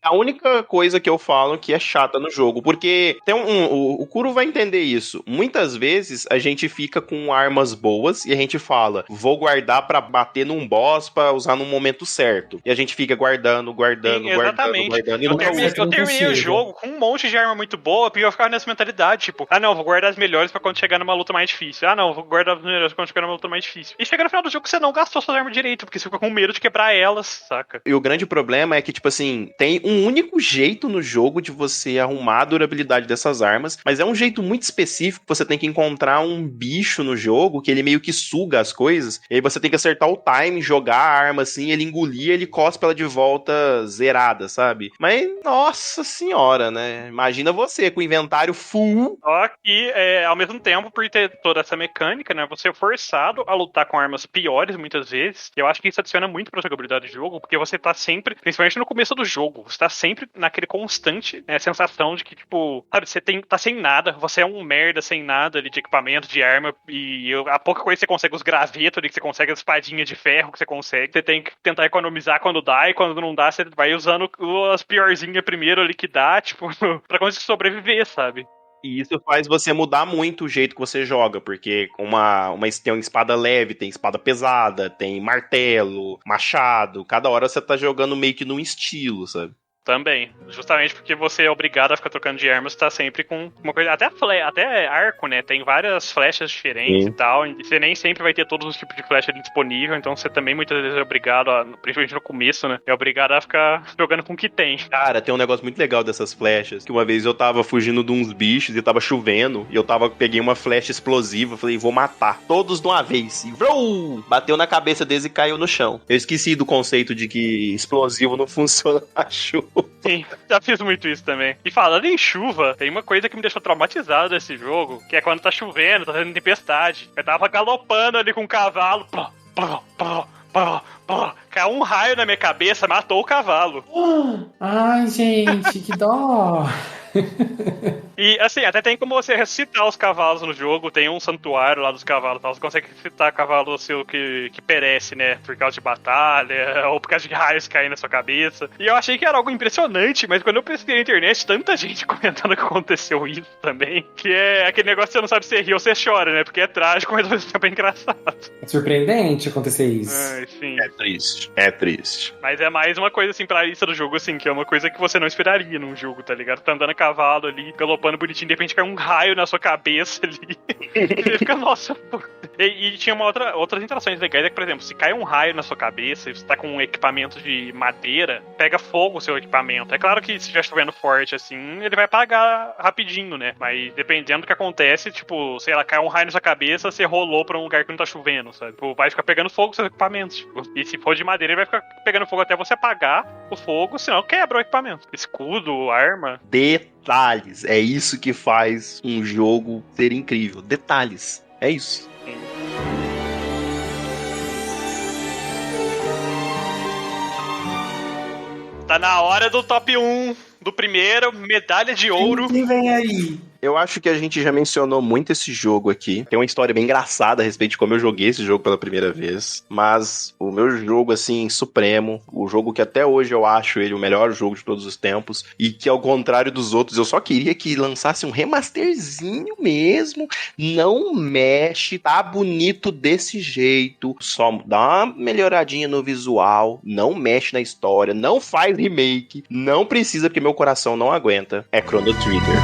A única coisa que eu falo que é chata no jogo, porque tem o Kuro vai entender isso. Muitas vezes a gente fica com armas boas e a gente fala, vou guardar pra bater num boss pra usar no momento certo. E a gente fica guardando. Sim, exatamente. E eu terminei o jogo com um monte de arma muito boa, porque eu ficava nessa mentalidade, tipo, vou guardar as melhores pra quando chegar numa luta mais difícil. Vou guardar as melhores pra quando chegar numa luta mais difícil. E chega no final do jogo que você não gastou suas armas direito, porque você fica com medo de quebrar elas, saca? E o grande problema é que, tipo assim, tem um único jeito no jogo de você arrumar a durabilidade dessas armas, mas é um jeito muito específico. Você tem que encontrar um bicho no jogo que ele meio que suga as coisas, e aí você tem que acertar o time, jogar a arma assim, ele engolir, ele cospe ela de volta zerada, sabe? Mas, nossa senhora, né? Imagina você com o inventário full. Só que, ao mesmo tempo, por ter toda essa mecânica, né, você é forçado a lutar com armas piores, muitas vezes, e eu acho que isso adiciona muito pra jogabilidade do jogo, porque você tá sempre, principalmente no começo do jogo, você tá sempre naquele constante, né, sensação de que, tipo, sabe, você tá sem nada, você é um merda sem nada ali de equipamento, de arma, e a pouca coisa que você consegue, os gravetos ali, que você consegue, as espadinhas de ferro que você consegue, você tem que tentar economizar quando dá, e quando não dá, você vai usando as piorzinhas primeiro ali que dá, tipo, pra conseguir sobreviver, sabe? E isso faz você mudar muito o jeito que você joga, porque tem uma espada leve, tem espada pesada, tem martelo, machado. Cada hora você tá jogando meio que num estilo, sabe? Também. Justamente porque você é obrigado a ficar trocando de armas, tá sempre com uma coisa. Até arco, né? Tem várias flechas diferentes e tal. E você nem sempre vai ter todos os tipos de flecha ali disponível. Então você também muitas vezes é obrigado, principalmente no começo, né? É obrigado a ficar jogando com o que tem. Cara, tem um negócio muito legal dessas flechas. Que uma vez eu tava fugindo de uns bichos e tava chovendo. E peguei uma flecha explosiva. Falei, vou matar todos de uma vez. E vrou, bateu na cabeça deles e caiu no chão. Eu esqueci do conceito de que explosivo não funciona na chuva. Sim, já fiz muito isso também. E falando em chuva, tem uma coisa que me deixou traumatizado desse jogo, que é quando tá chovendo, tá tendo tempestade. Eu tava galopando ali com o cavalo. Caiu um raio na minha cabeça, matou o cavalo. Ai, gente, que dó. E assim, até tem como você ressuscitar os cavalos no jogo, tem um santuário lá dos cavalos, tá? Você consegue ressuscitar cavalo seu que perece, né? Por causa de batalha, ou por causa de raios caindo na sua cabeça. E eu achei que era algo impressionante, mas quando eu pesquisei na internet, tanta gente comentando que aconteceu isso também, que é aquele negócio que você não sabe se você ri ou você chora, né? Porque é trágico, mas ao mesmo tempo é engraçado. É surpreendente acontecer isso. Ai, sim. É triste. Mas é mais uma coisa assim pra lista do jogo, assim, que é uma coisa que você não esperaria num jogo, tá ligado? Tá andando a cavalo ali, galopando bonitinho, de repente cai um raio na sua cabeça ali. E ele fica, nossa, pô. E tinha outras interações legais, é que, por exemplo, se cai um raio na sua cabeça e você tá com um equipamento de madeira, pega fogo o seu equipamento. É claro que se estiver chovendo forte, assim, ele vai apagar rapidinho, né? Mas dependendo do que acontece, tipo, sei lá, cai um raio na sua cabeça, você rolou pra um lugar que não tá chovendo, sabe? Tipo, vai ficar pegando fogo os seus equipamentos, tipo. E se for de madeira, ele vai ficar pegando fogo até você apagar o fogo, senão quebra o equipamento. Escudo, arma. Detalhes. É isso que faz um jogo ser incrível. Detalhes. É isso. Tá na hora do top 1 do primeiro, medalha de ouro. Quem vem aí? Eu acho que a gente já mencionou muito esse jogo aqui. Tem uma história bem engraçada a respeito de como eu joguei esse jogo pela primeira vez. Mas o meu jogo, assim, supremo, o jogo que até hoje eu acho ele o melhor jogo de todos os tempos, e que ao contrário dos outros, eu só queria que lançasse um remasterzinho mesmo. Não mexe, tá bonito desse jeito. Só dá uma melhoradinha no visual, não mexe na história, não faz remake, não precisa porque meu coração não aguenta. É Chrono Trigger.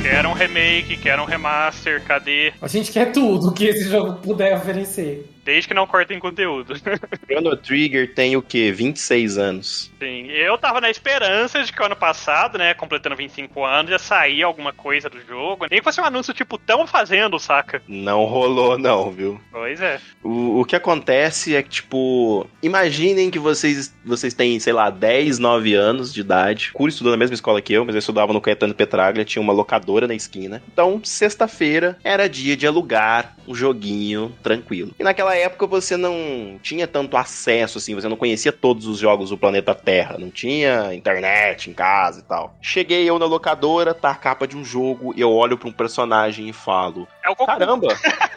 Quero um remake, quero um remaster, cadê? A gente quer tudo que esse jogo puder oferecer. Desde que não cortem conteúdo. Chrono Trigger tem o quê? 26 anos. Sim, eu tava na esperança de que o ano passado, né, completando 25 anos, ia sair alguma coisa do jogo. Nem que fosse um anúncio tipo, tão fazendo, saca? Não rolou não, viu? Pois é. O que acontece é que, tipo, imaginem que vocês têm, sei lá, 10, 9 anos de idade. Curi estudou na mesma escola que eu, mas eu estudava no Caetano Petraglia, tinha uma locadora na esquina. Então, sexta-feira era dia de alugar um joguinho tranquilo. E naquela época você não tinha tanto acesso, assim, você não conhecia todos os jogos do planeta Terra, não tinha internet em casa e tal. Cheguei eu na locadora, tá a capa de um jogo, eu olho pra um personagem e falo, É o Goku. caramba,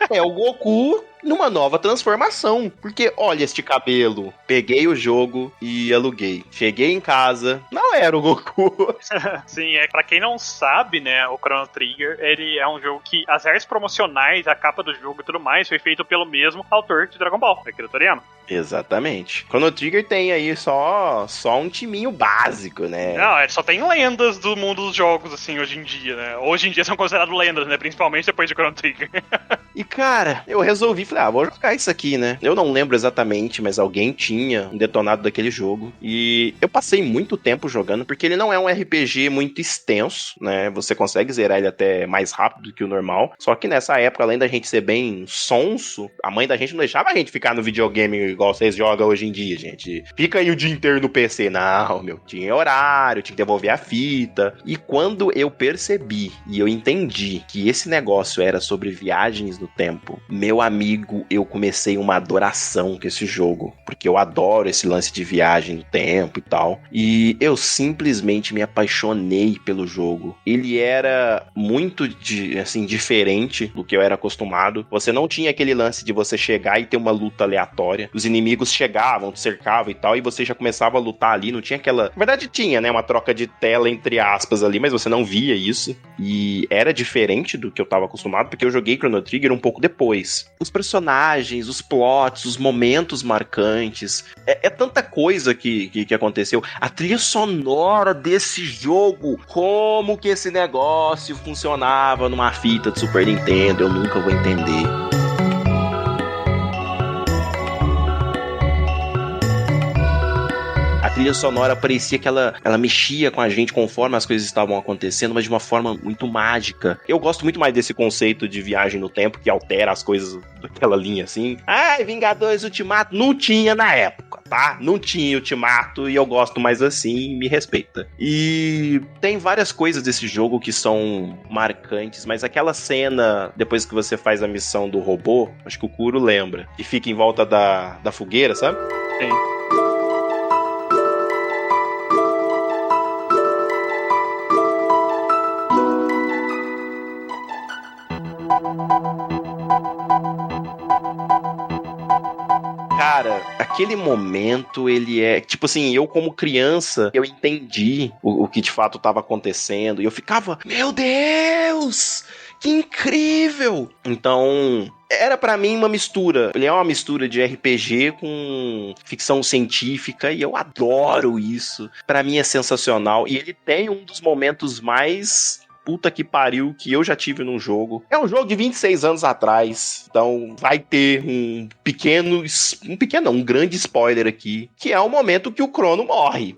é o Goku numa nova transformação, porque olha este cabelo. Peguei o jogo e aluguei. Cheguei em casa, não era o Goku. Sim, pra quem não sabe, né, o Chrono Trigger, ele é um jogo que as artes promocionais, a capa do jogo e tudo mais, foi feito pelo mesmo autor de Dragon Ball, Akira Toriyama. Exatamente. Chrono Trigger tem aí só um timinho básico, né? Não, ele só tem lendas do mundo dos jogos, assim, hoje em dia, né? Hoje em dia são considerados lendas, né? Principalmente depois de Chrono Trigger. E, cara, eu resolvi, falei, vou jogar isso aqui, né? Eu não lembro exatamente, mas alguém tinha um detonado daquele jogo. E eu passei muito tempo jogando, porque ele não é um RPG muito extenso, né? Você consegue zerar ele até mais rápido do que o normal. Só que nessa época, além da gente ser bem sonso, a mãe da gente não deixava a gente ficar no videogame igual vocês jogam hoje em dia, gente. Fica aí o dia inteiro no PC. Não, meu, tinha horário, tinha que devolver a fita. E quando eu percebi e eu entendi que esse negócio era sobre viagens no tempo, meu amigo, eu comecei uma adoração com esse jogo, porque eu adoro esse lance de viagem no tempo e tal. E eu simplesmente me apaixonei pelo jogo. Ele era muito diferente do que eu era acostumado. Você não tinha aquele lance de você chegar e ter uma luta aleatória. Os inimigos chegavam, te cercavam e tal, e você já começava a lutar ali. Não tinha aquela... Na verdade tinha, né? Uma troca de tela entre aspas ali, mas você não via isso. E era diferente do que eu tava acostumado, porque eu joguei Chrono Trigger um pouco depois. Os personagens, os plots, os momentos marcantes. É tanta coisa que aconteceu. A trilha sonora desse jogo, como que esse negócio funcionava numa fita de Super Nintendo, eu nunca vou entender. A trilha sonora parecia que ela mexia com a gente conforme as coisas estavam acontecendo, mas de uma forma muito mágica. Eu gosto muito mais desse conceito de viagem no tempo, que altera as coisas daquela linha assim. Ai, Vingadores Ultimato, não tinha na época, tá? Não tinha Ultimato e eu gosto mais assim, me respeita. E tem várias coisas desse jogo que são marcantes, mas aquela cena, depois que você faz a missão do robô, acho que o Kuro lembra, que fica em volta da fogueira, sabe? Sim. Cara, aquele momento, ele é... Tipo assim, eu como criança, eu entendi o que de fato estava acontecendo. E eu ficava, meu Deus! Que incrível! Então... Era pra mim uma mistura. Ele é uma mistura de RPG com ficção científica e eu adoro isso. Pra mim é sensacional. E ele tem um dos momentos mais... puta que pariu que eu já tive num jogo. É um jogo de 26 anos atrás, então vai ter um grande spoiler aqui, que é o momento que o Crono morre.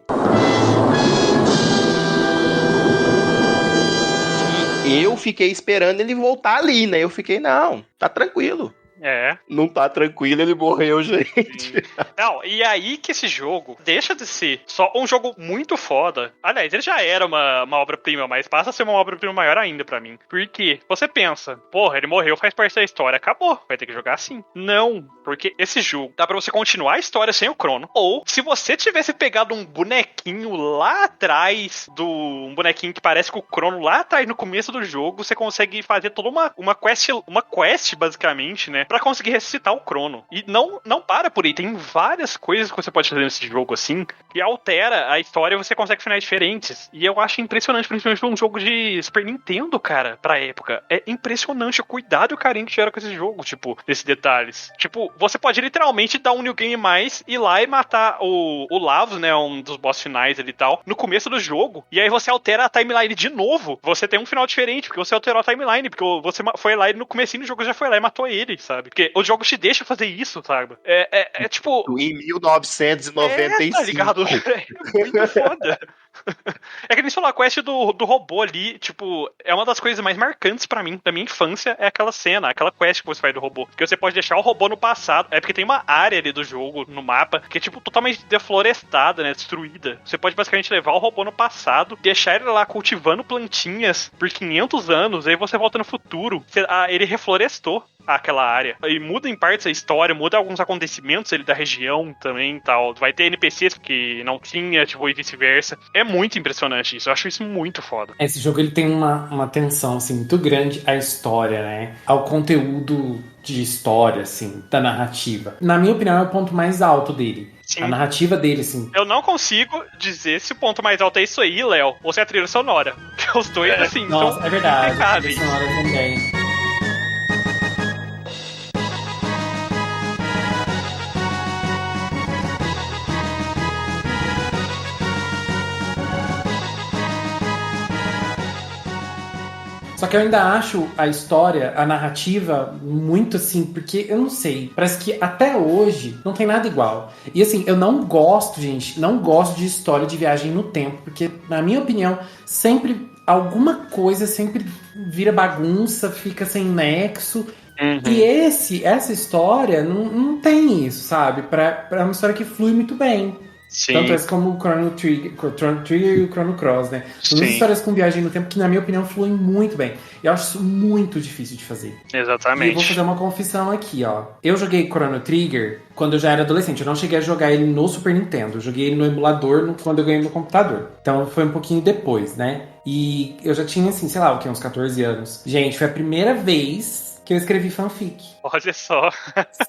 E eu fiquei esperando ele voltar ali, né? Eu fiquei, não, tá tranquilo. É. Não tá tranquilo, ele morreu, gente. Não, e aí que esse jogo deixa de ser só um jogo muito foda. Aliás, ele já era uma obra-prima, mas passa a ser uma obra-prima maior ainda pra mim. Porque você pensa, porra, ele morreu, faz parte da história, acabou, vai ter que jogar assim. Não, porque esse jogo dá pra você continuar a história sem o Crono. Ou, se você tivesse pegado um bonequinho lá atrás, um bonequinho que parece com o Crono lá atrás, no começo do jogo, você consegue fazer toda uma quest, basicamente, né? Pra conseguir ressuscitar o Crono. E não para por aí. Tem várias coisas que você pode fazer nesse jogo, assim, que altera a história e você consegue finais diferentes. E eu acho impressionante, principalmente um jogo de Super Nintendo, cara, pra época. É impressionante o cuidado e o carinho que tiveram com esse jogo, tipo, desses detalhes. Tipo, você pode literalmente dar um New Game Mais, ir lá e matar o Lavos, né, um dos boss finais ali e tal, no começo do jogo. E aí você altera a timeline de novo. Você tem um final diferente, porque você alterou a timeline, porque você foi lá e no comecinho do jogo já foi lá e matou ele, sabe? Porque o jogo te deixa fazer isso, sabe? É tipo... Em 1995. Tá ligado? É muito foda. É que nem falou, a quest do robô ali, tipo, é uma das coisas mais marcantes pra mim, da minha infância, é aquela cena, aquela quest que você faz do robô. Porque você pode deixar o robô no passado, porque tem uma área ali do jogo, no mapa, que é, tipo, totalmente deflorestada, né, destruída. Você pode basicamente levar o robô no passado, deixar ele lá cultivando plantinhas por 500 anos, aí você volta no futuro, ele reflorestou aquela área. E muda em partes a história, muda alguns acontecimentos ali da região também e tal. Vai ter NPCs que não tinha, tipo, e vice-versa. É muito impressionante isso. Eu acho isso muito foda. Esse jogo, ele tem uma tensão, assim, muito grande à história, né? Ao conteúdo de história, assim, da narrativa. Na minha opinião, é o ponto mais alto dele. Sim. A narrativa dele, assim. Eu não consigo dizer se o ponto mais alto é isso aí, Léo, ou se é a trilha sonora. Porque os dois, assim, nossa, são é verdade. impecáveis. A trilha sonora também. Só que eu ainda acho a história, a narrativa, muito assim, porque eu não sei, parece que até hoje não tem nada igual. E assim, eu não gosto, gente, não gosto de história de viagem no tempo, porque, na minha opinião, sempre alguma coisa sempre vira bagunça, fica sem nexo. E essa história não tem isso, sabe? É uma história que flui muito bem. Sim. Tanto esse como o Chrono Trigger e o Chrono Cross, né? São duas histórias com viagem no tempo que, na minha opinião, fluem muito bem. E eu acho isso muito difícil de fazer. Exatamente. E eu vou fazer uma confissão aqui, ó. Eu joguei Chrono Trigger quando eu já era adolescente. Eu não cheguei a jogar ele no Super Nintendo. Eu joguei ele no emulador quando eu ganhei no computador. Então foi um pouquinho depois, né? E eu já tinha, assim, sei lá, uns 14 anos. Gente, foi a primeira vez que eu escrevi fanfic. Olha só.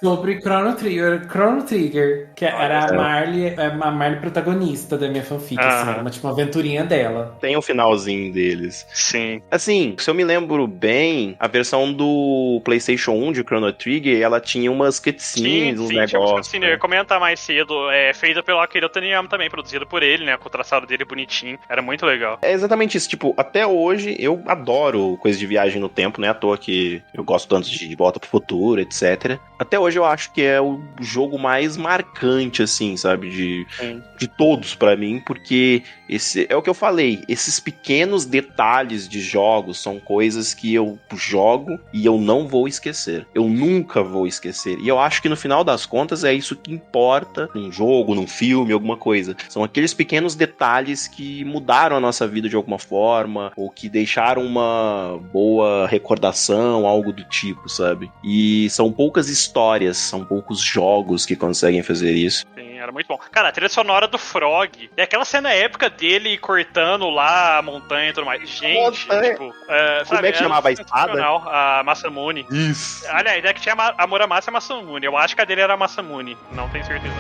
Sobre Chrono Trigger, que era a Marley protagonista da minha fanfic, assim, uma aventurinha dela. Tem um finalzinho deles. Sim. Assim, se eu me lembro bem, a versão do PlayStation 1 de Chrono Trigger, ela tinha umas cutscenes, uns negócios. Sim, eu ia comentar mais cedo. Feita pelo Akira Taniyama também, produzido por ele, né? Com o traçado dele bonitinho. Era muito legal. É exatamente isso. Tipo, até hoje eu adoro coisa de viagem no tempo, né? À toa que eu gosto tanto de Volta pro Futuro, etc. Até hoje eu acho que é o jogo mais marcante, assim, sabe? De todos pra mim, porque esse é o que eu falei. Esses pequenos detalhes de jogos são coisas que eu jogo e eu não vou esquecer. Eu nunca vou esquecer. E eu acho que no final das contas é isso que importa num jogo, num filme, alguma coisa. São aqueles pequenos detalhes que mudaram a nossa vida de alguma forma, ou que deixaram uma boa recordação, algo do tipo, sabe? E são poucas histórias, são poucos jogos que conseguem fazer isso. Sim, era muito bom. Cara, a trilha sonora do Frog, e aquela cena épica dele cortando lá a montanha e tudo mais. Gente, tipo... Como é que chamava a espada? A Masamune. Isso. Aliás, é que tinha a Muramasa e a Masamune. Eu acho que a dele era a Masamune. Não tenho certeza.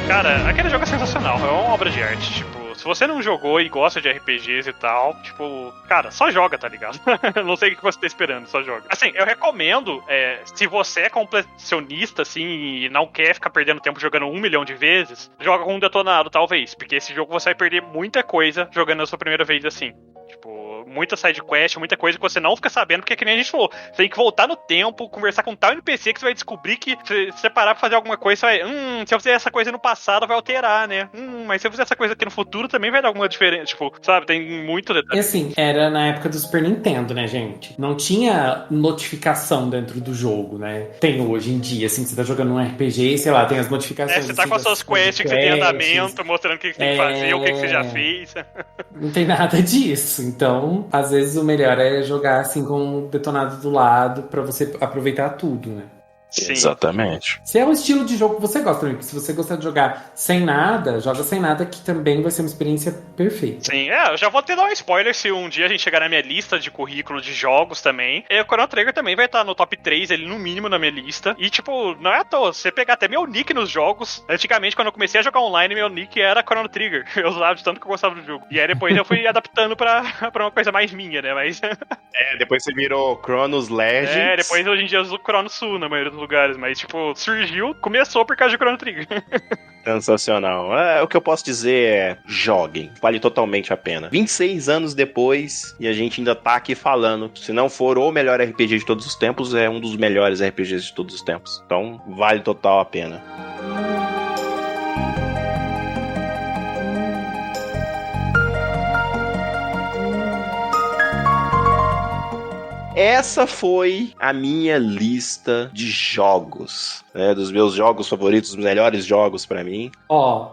Cara, aquele jogo é sensacional, é uma obra de arte, tipo, se você não jogou e gosta de RPGs e tal, tipo, cara, só joga, tá ligado? Não sei o que você tá esperando, só joga. Assim, eu recomendo, se você é completionista, assim, e não quer ficar perdendo tempo jogando 1 milhão de vezes, joga com um detonado, talvez, porque esse jogo você vai perder muita coisa jogando a sua primeira vez assim. Tipo, muita side quest, muita coisa que você não fica sabendo, porque é que nem a gente falou, você tem que voltar no tempo, conversar com tal NPC que você vai descobrir que se você parar pra fazer alguma coisa, você vai, se eu fizer essa coisa no passado, vai alterar, né? Mas se eu fizer essa coisa aqui no futuro, também vai dar alguma diferença, tipo, sabe? Tem muito detalhe. E assim, era na época do Super Nintendo, né, gente? Não tinha notificação dentro do jogo, né? Tem hoje em dia, assim, você tá jogando um RPG, sei lá, tem as notificações. Você tá com as suas quests que você tem em andamento, mostrando o que você tem que fazer, o que você já fez. Não tem nada disso. Então, às vezes o melhor é jogar assim com o detonado do lado pra você aproveitar tudo, né? Sim. Exatamente. Se é um estilo de jogo que você gosta, né? Se você gostar de jogar sem nada, joga sem nada, que também vai ser uma experiência perfeita. Sim, eu já vou até dar um spoiler se um dia a gente chegar na minha lista de currículo de jogos também. O Chrono Trigger também vai estar no top 3, ele no mínimo na minha lista. E tipo, não é à toa, se você pegar até meu nick nos jogos, antigamente quando eu comecei a jogar online, meu nick era Chrono Trigger. Eu usava de tanto que eu gostava do jogo. E aí depois eu fui adaptando pra uma coisa mais minha, né? Mas... depois você virou Chronos Legends. Depois hoje em dia eu uso Chrono Sul na maioria dos lugares, mas tipo, começou por causa de Chrono Trigger. Sensacional. O que eu posso dizer é, joguem. Vale totalmente a pena. 26 anos depois, e a gente ainda tá aqui falando, se não for o melhor RPG de todos os tempos, é um dos melhores RPGs de todos os tempos. Então, vale total a pena. Essa foi a minha lista de jogos, né? Dos meus jogos favoritos, os melhores jogos pra mim.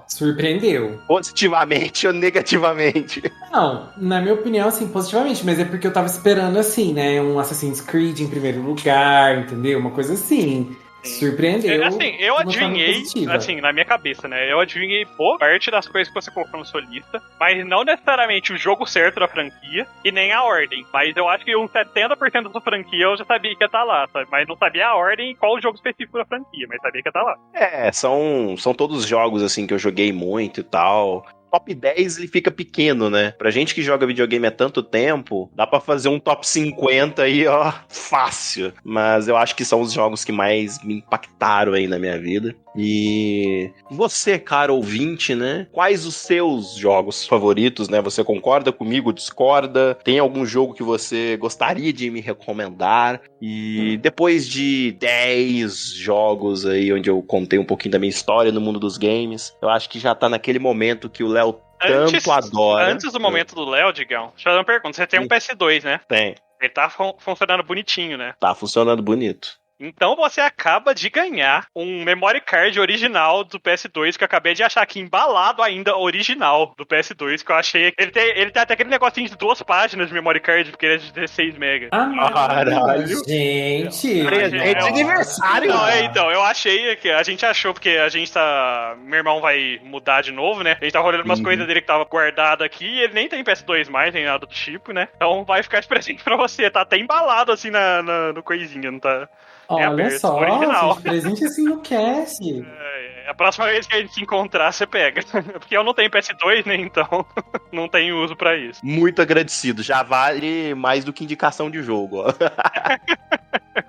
Surpreendeu. Positivamente ou negativamente? Não, na minha opinião, assim, positivamente, mas é porque eu tava esperando, assim, né? Um Assassin's Creed em primeiro lugar, entendeu? Uma coisa assim. Surpreendeu. Assim, eu adivinhei, assim, na minha cabeça, né? Eu adivinhei boa parte das coisas que você colocou na sua lista, mas não necessariamente o jogo certo da franquia e nem a ordem. Mas eu acho que uns 70% da sua franquia eu já sabia que ia estar lá, sabe? Mas não sabia a ordem e qual o jogo específico da franquia, mas sabia que ia estar lá. São todos jogos, assim, que eu joguei muito e tal. Top 10 ele fica pequeno, né? Pra gente que joga videogame há tanto tempo, dá pra fazer um top 50 aí, ó, fácil. Mas eu acho que são os jogos que mais me impactaram aí na minha vida. E você, cara ouvinte, né? Quais os seus jogos favoritos, né? Você concorda comigo, discorda? Tem algum jogo que você gostaria de me recomendar? E depois de 10 jogos aí, onde eu contei um pouquinho da minha história no mundo dos games, eu acho que já tá naquele momento que o Léo tanto adora. Antes do momento do Léo, Digão, deixa eu fazer uma pergunta. Você tem um PS2, né? Tem. Ele tá funcionando bonitinho, né? Tá funcionando bonito. Então você acaba de ganhar um memory card original do PS2, que eu acabei de achar aqui embalado ainda, original do PS2, que eu achei... Ele tem até aquele negocinho de 2 páginas de memory card, porque ele é de 16 MB. Caralho, gente! Presente de aniversário! Não, então, eu achei que a gente achou, porque a gente tá... Meu irmão vai mudar de novo, né? A gente tá rolando umas coisas dele que tava guardado aqui, e ele nem tem PS2 mais, nem nada do tipo, né? Então vai ficar de presente pra você, tá até embalado assim no coisinha, não tá... Olha só, original. gente, presente assim no cast. A próxima vez que a gente se encontrar, você pega. Porque eu não tenho PS2, né? Então não tenho uso pra isso. Muito agradecido. Já vale mais do que indicação de jogo, ó.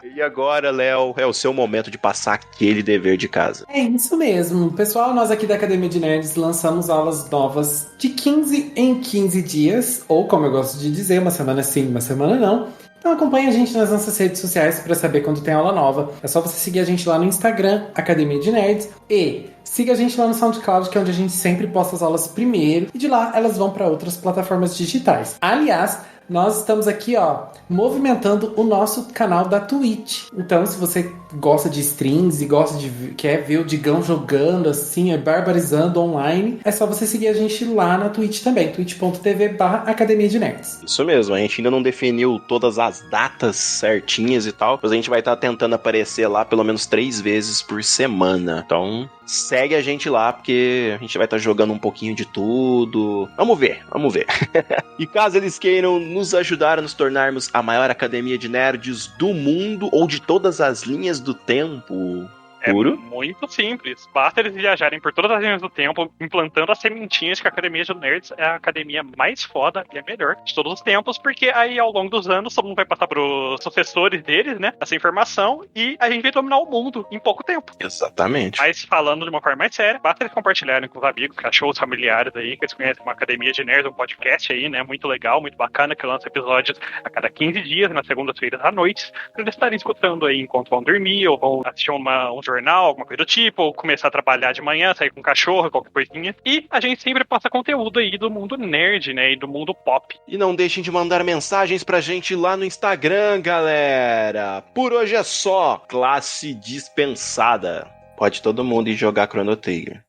E agora, Léo, é o seu momento de passar aquele dever de casa. É isso mesmo. Pessoal, nós aqui da Academia de Nerds lançamos aulas novas de 15 em 15 dias. Ou, como eu gosto de dizer, uma semana sim, uma semana não. Então acompanhe a gente nas nossas redes sociais para saber quando tem aula nova. É só você seguir a gente lá no Instagram, Academia de Nerds, e siga a gente lá no SoundCloud, que é onde a gente sempre posta as aulas primeiro, e de lá elas vão para outras plataformas digitais. Aliás, nós estamos aqui, ó, movimentando o nosso canal da Twitch. Então, se você gosta de streams e quer ver o Digão jogando assim, barbarizando online, é só você seguir a gente lá na Twitch também, twitch.tv/Academia de Nerds. Isso mesmo, a gente ainda não definiu todas as datas certinhas e tal, mas a gente vai estar tentando aparecer lá pelo menos 3 vezes por semana. Então, segue a gente lá, porque a gente vai estar jogando um pouquinho de tudo. Vamos ver. E caso eles queiram nos ajudar a nos tornarmos a maior academia de nerds do mundo ou de todas as linhas do tempo... É muito simples. Basta eles viajarem por todas as linhas do tempo, implantando as sementinhas que a Academia de Nerds é a academia mais foda e a melhor de todos os tempos, porque aí ao longo dos anos todo mundo vai passar pros sucessores deles, né, essa informação, e a gente vai dominar o mundo em pouco tempo. Exatamente. Mas falando de uma forma mais séria, basta eles compartilharem com os amigos, cachorros, familiares aí, que eles conhecem uma Academia de Nerds, um podcast aí, né, muito legal, muito bacana, que lança episódios a cada 15 dias, nas segundas-feiras à noite, pra eles estarem escutando aí enquanto vão dormir, ou vão assistir um jornal, alguma coisa do tipo, ou começar a trabalhar de manhã, sair com um cachorro, qualquer coisinha. E a gente sempre passa conteúdo aí do mundo nerd, né, e do mundo pop. E não deixem de mandar mensagens pra gente lá no Instagram, galera. Por hoje é só. Classe dispensada. Pode todo mundo ir jogar Chrono Trigger.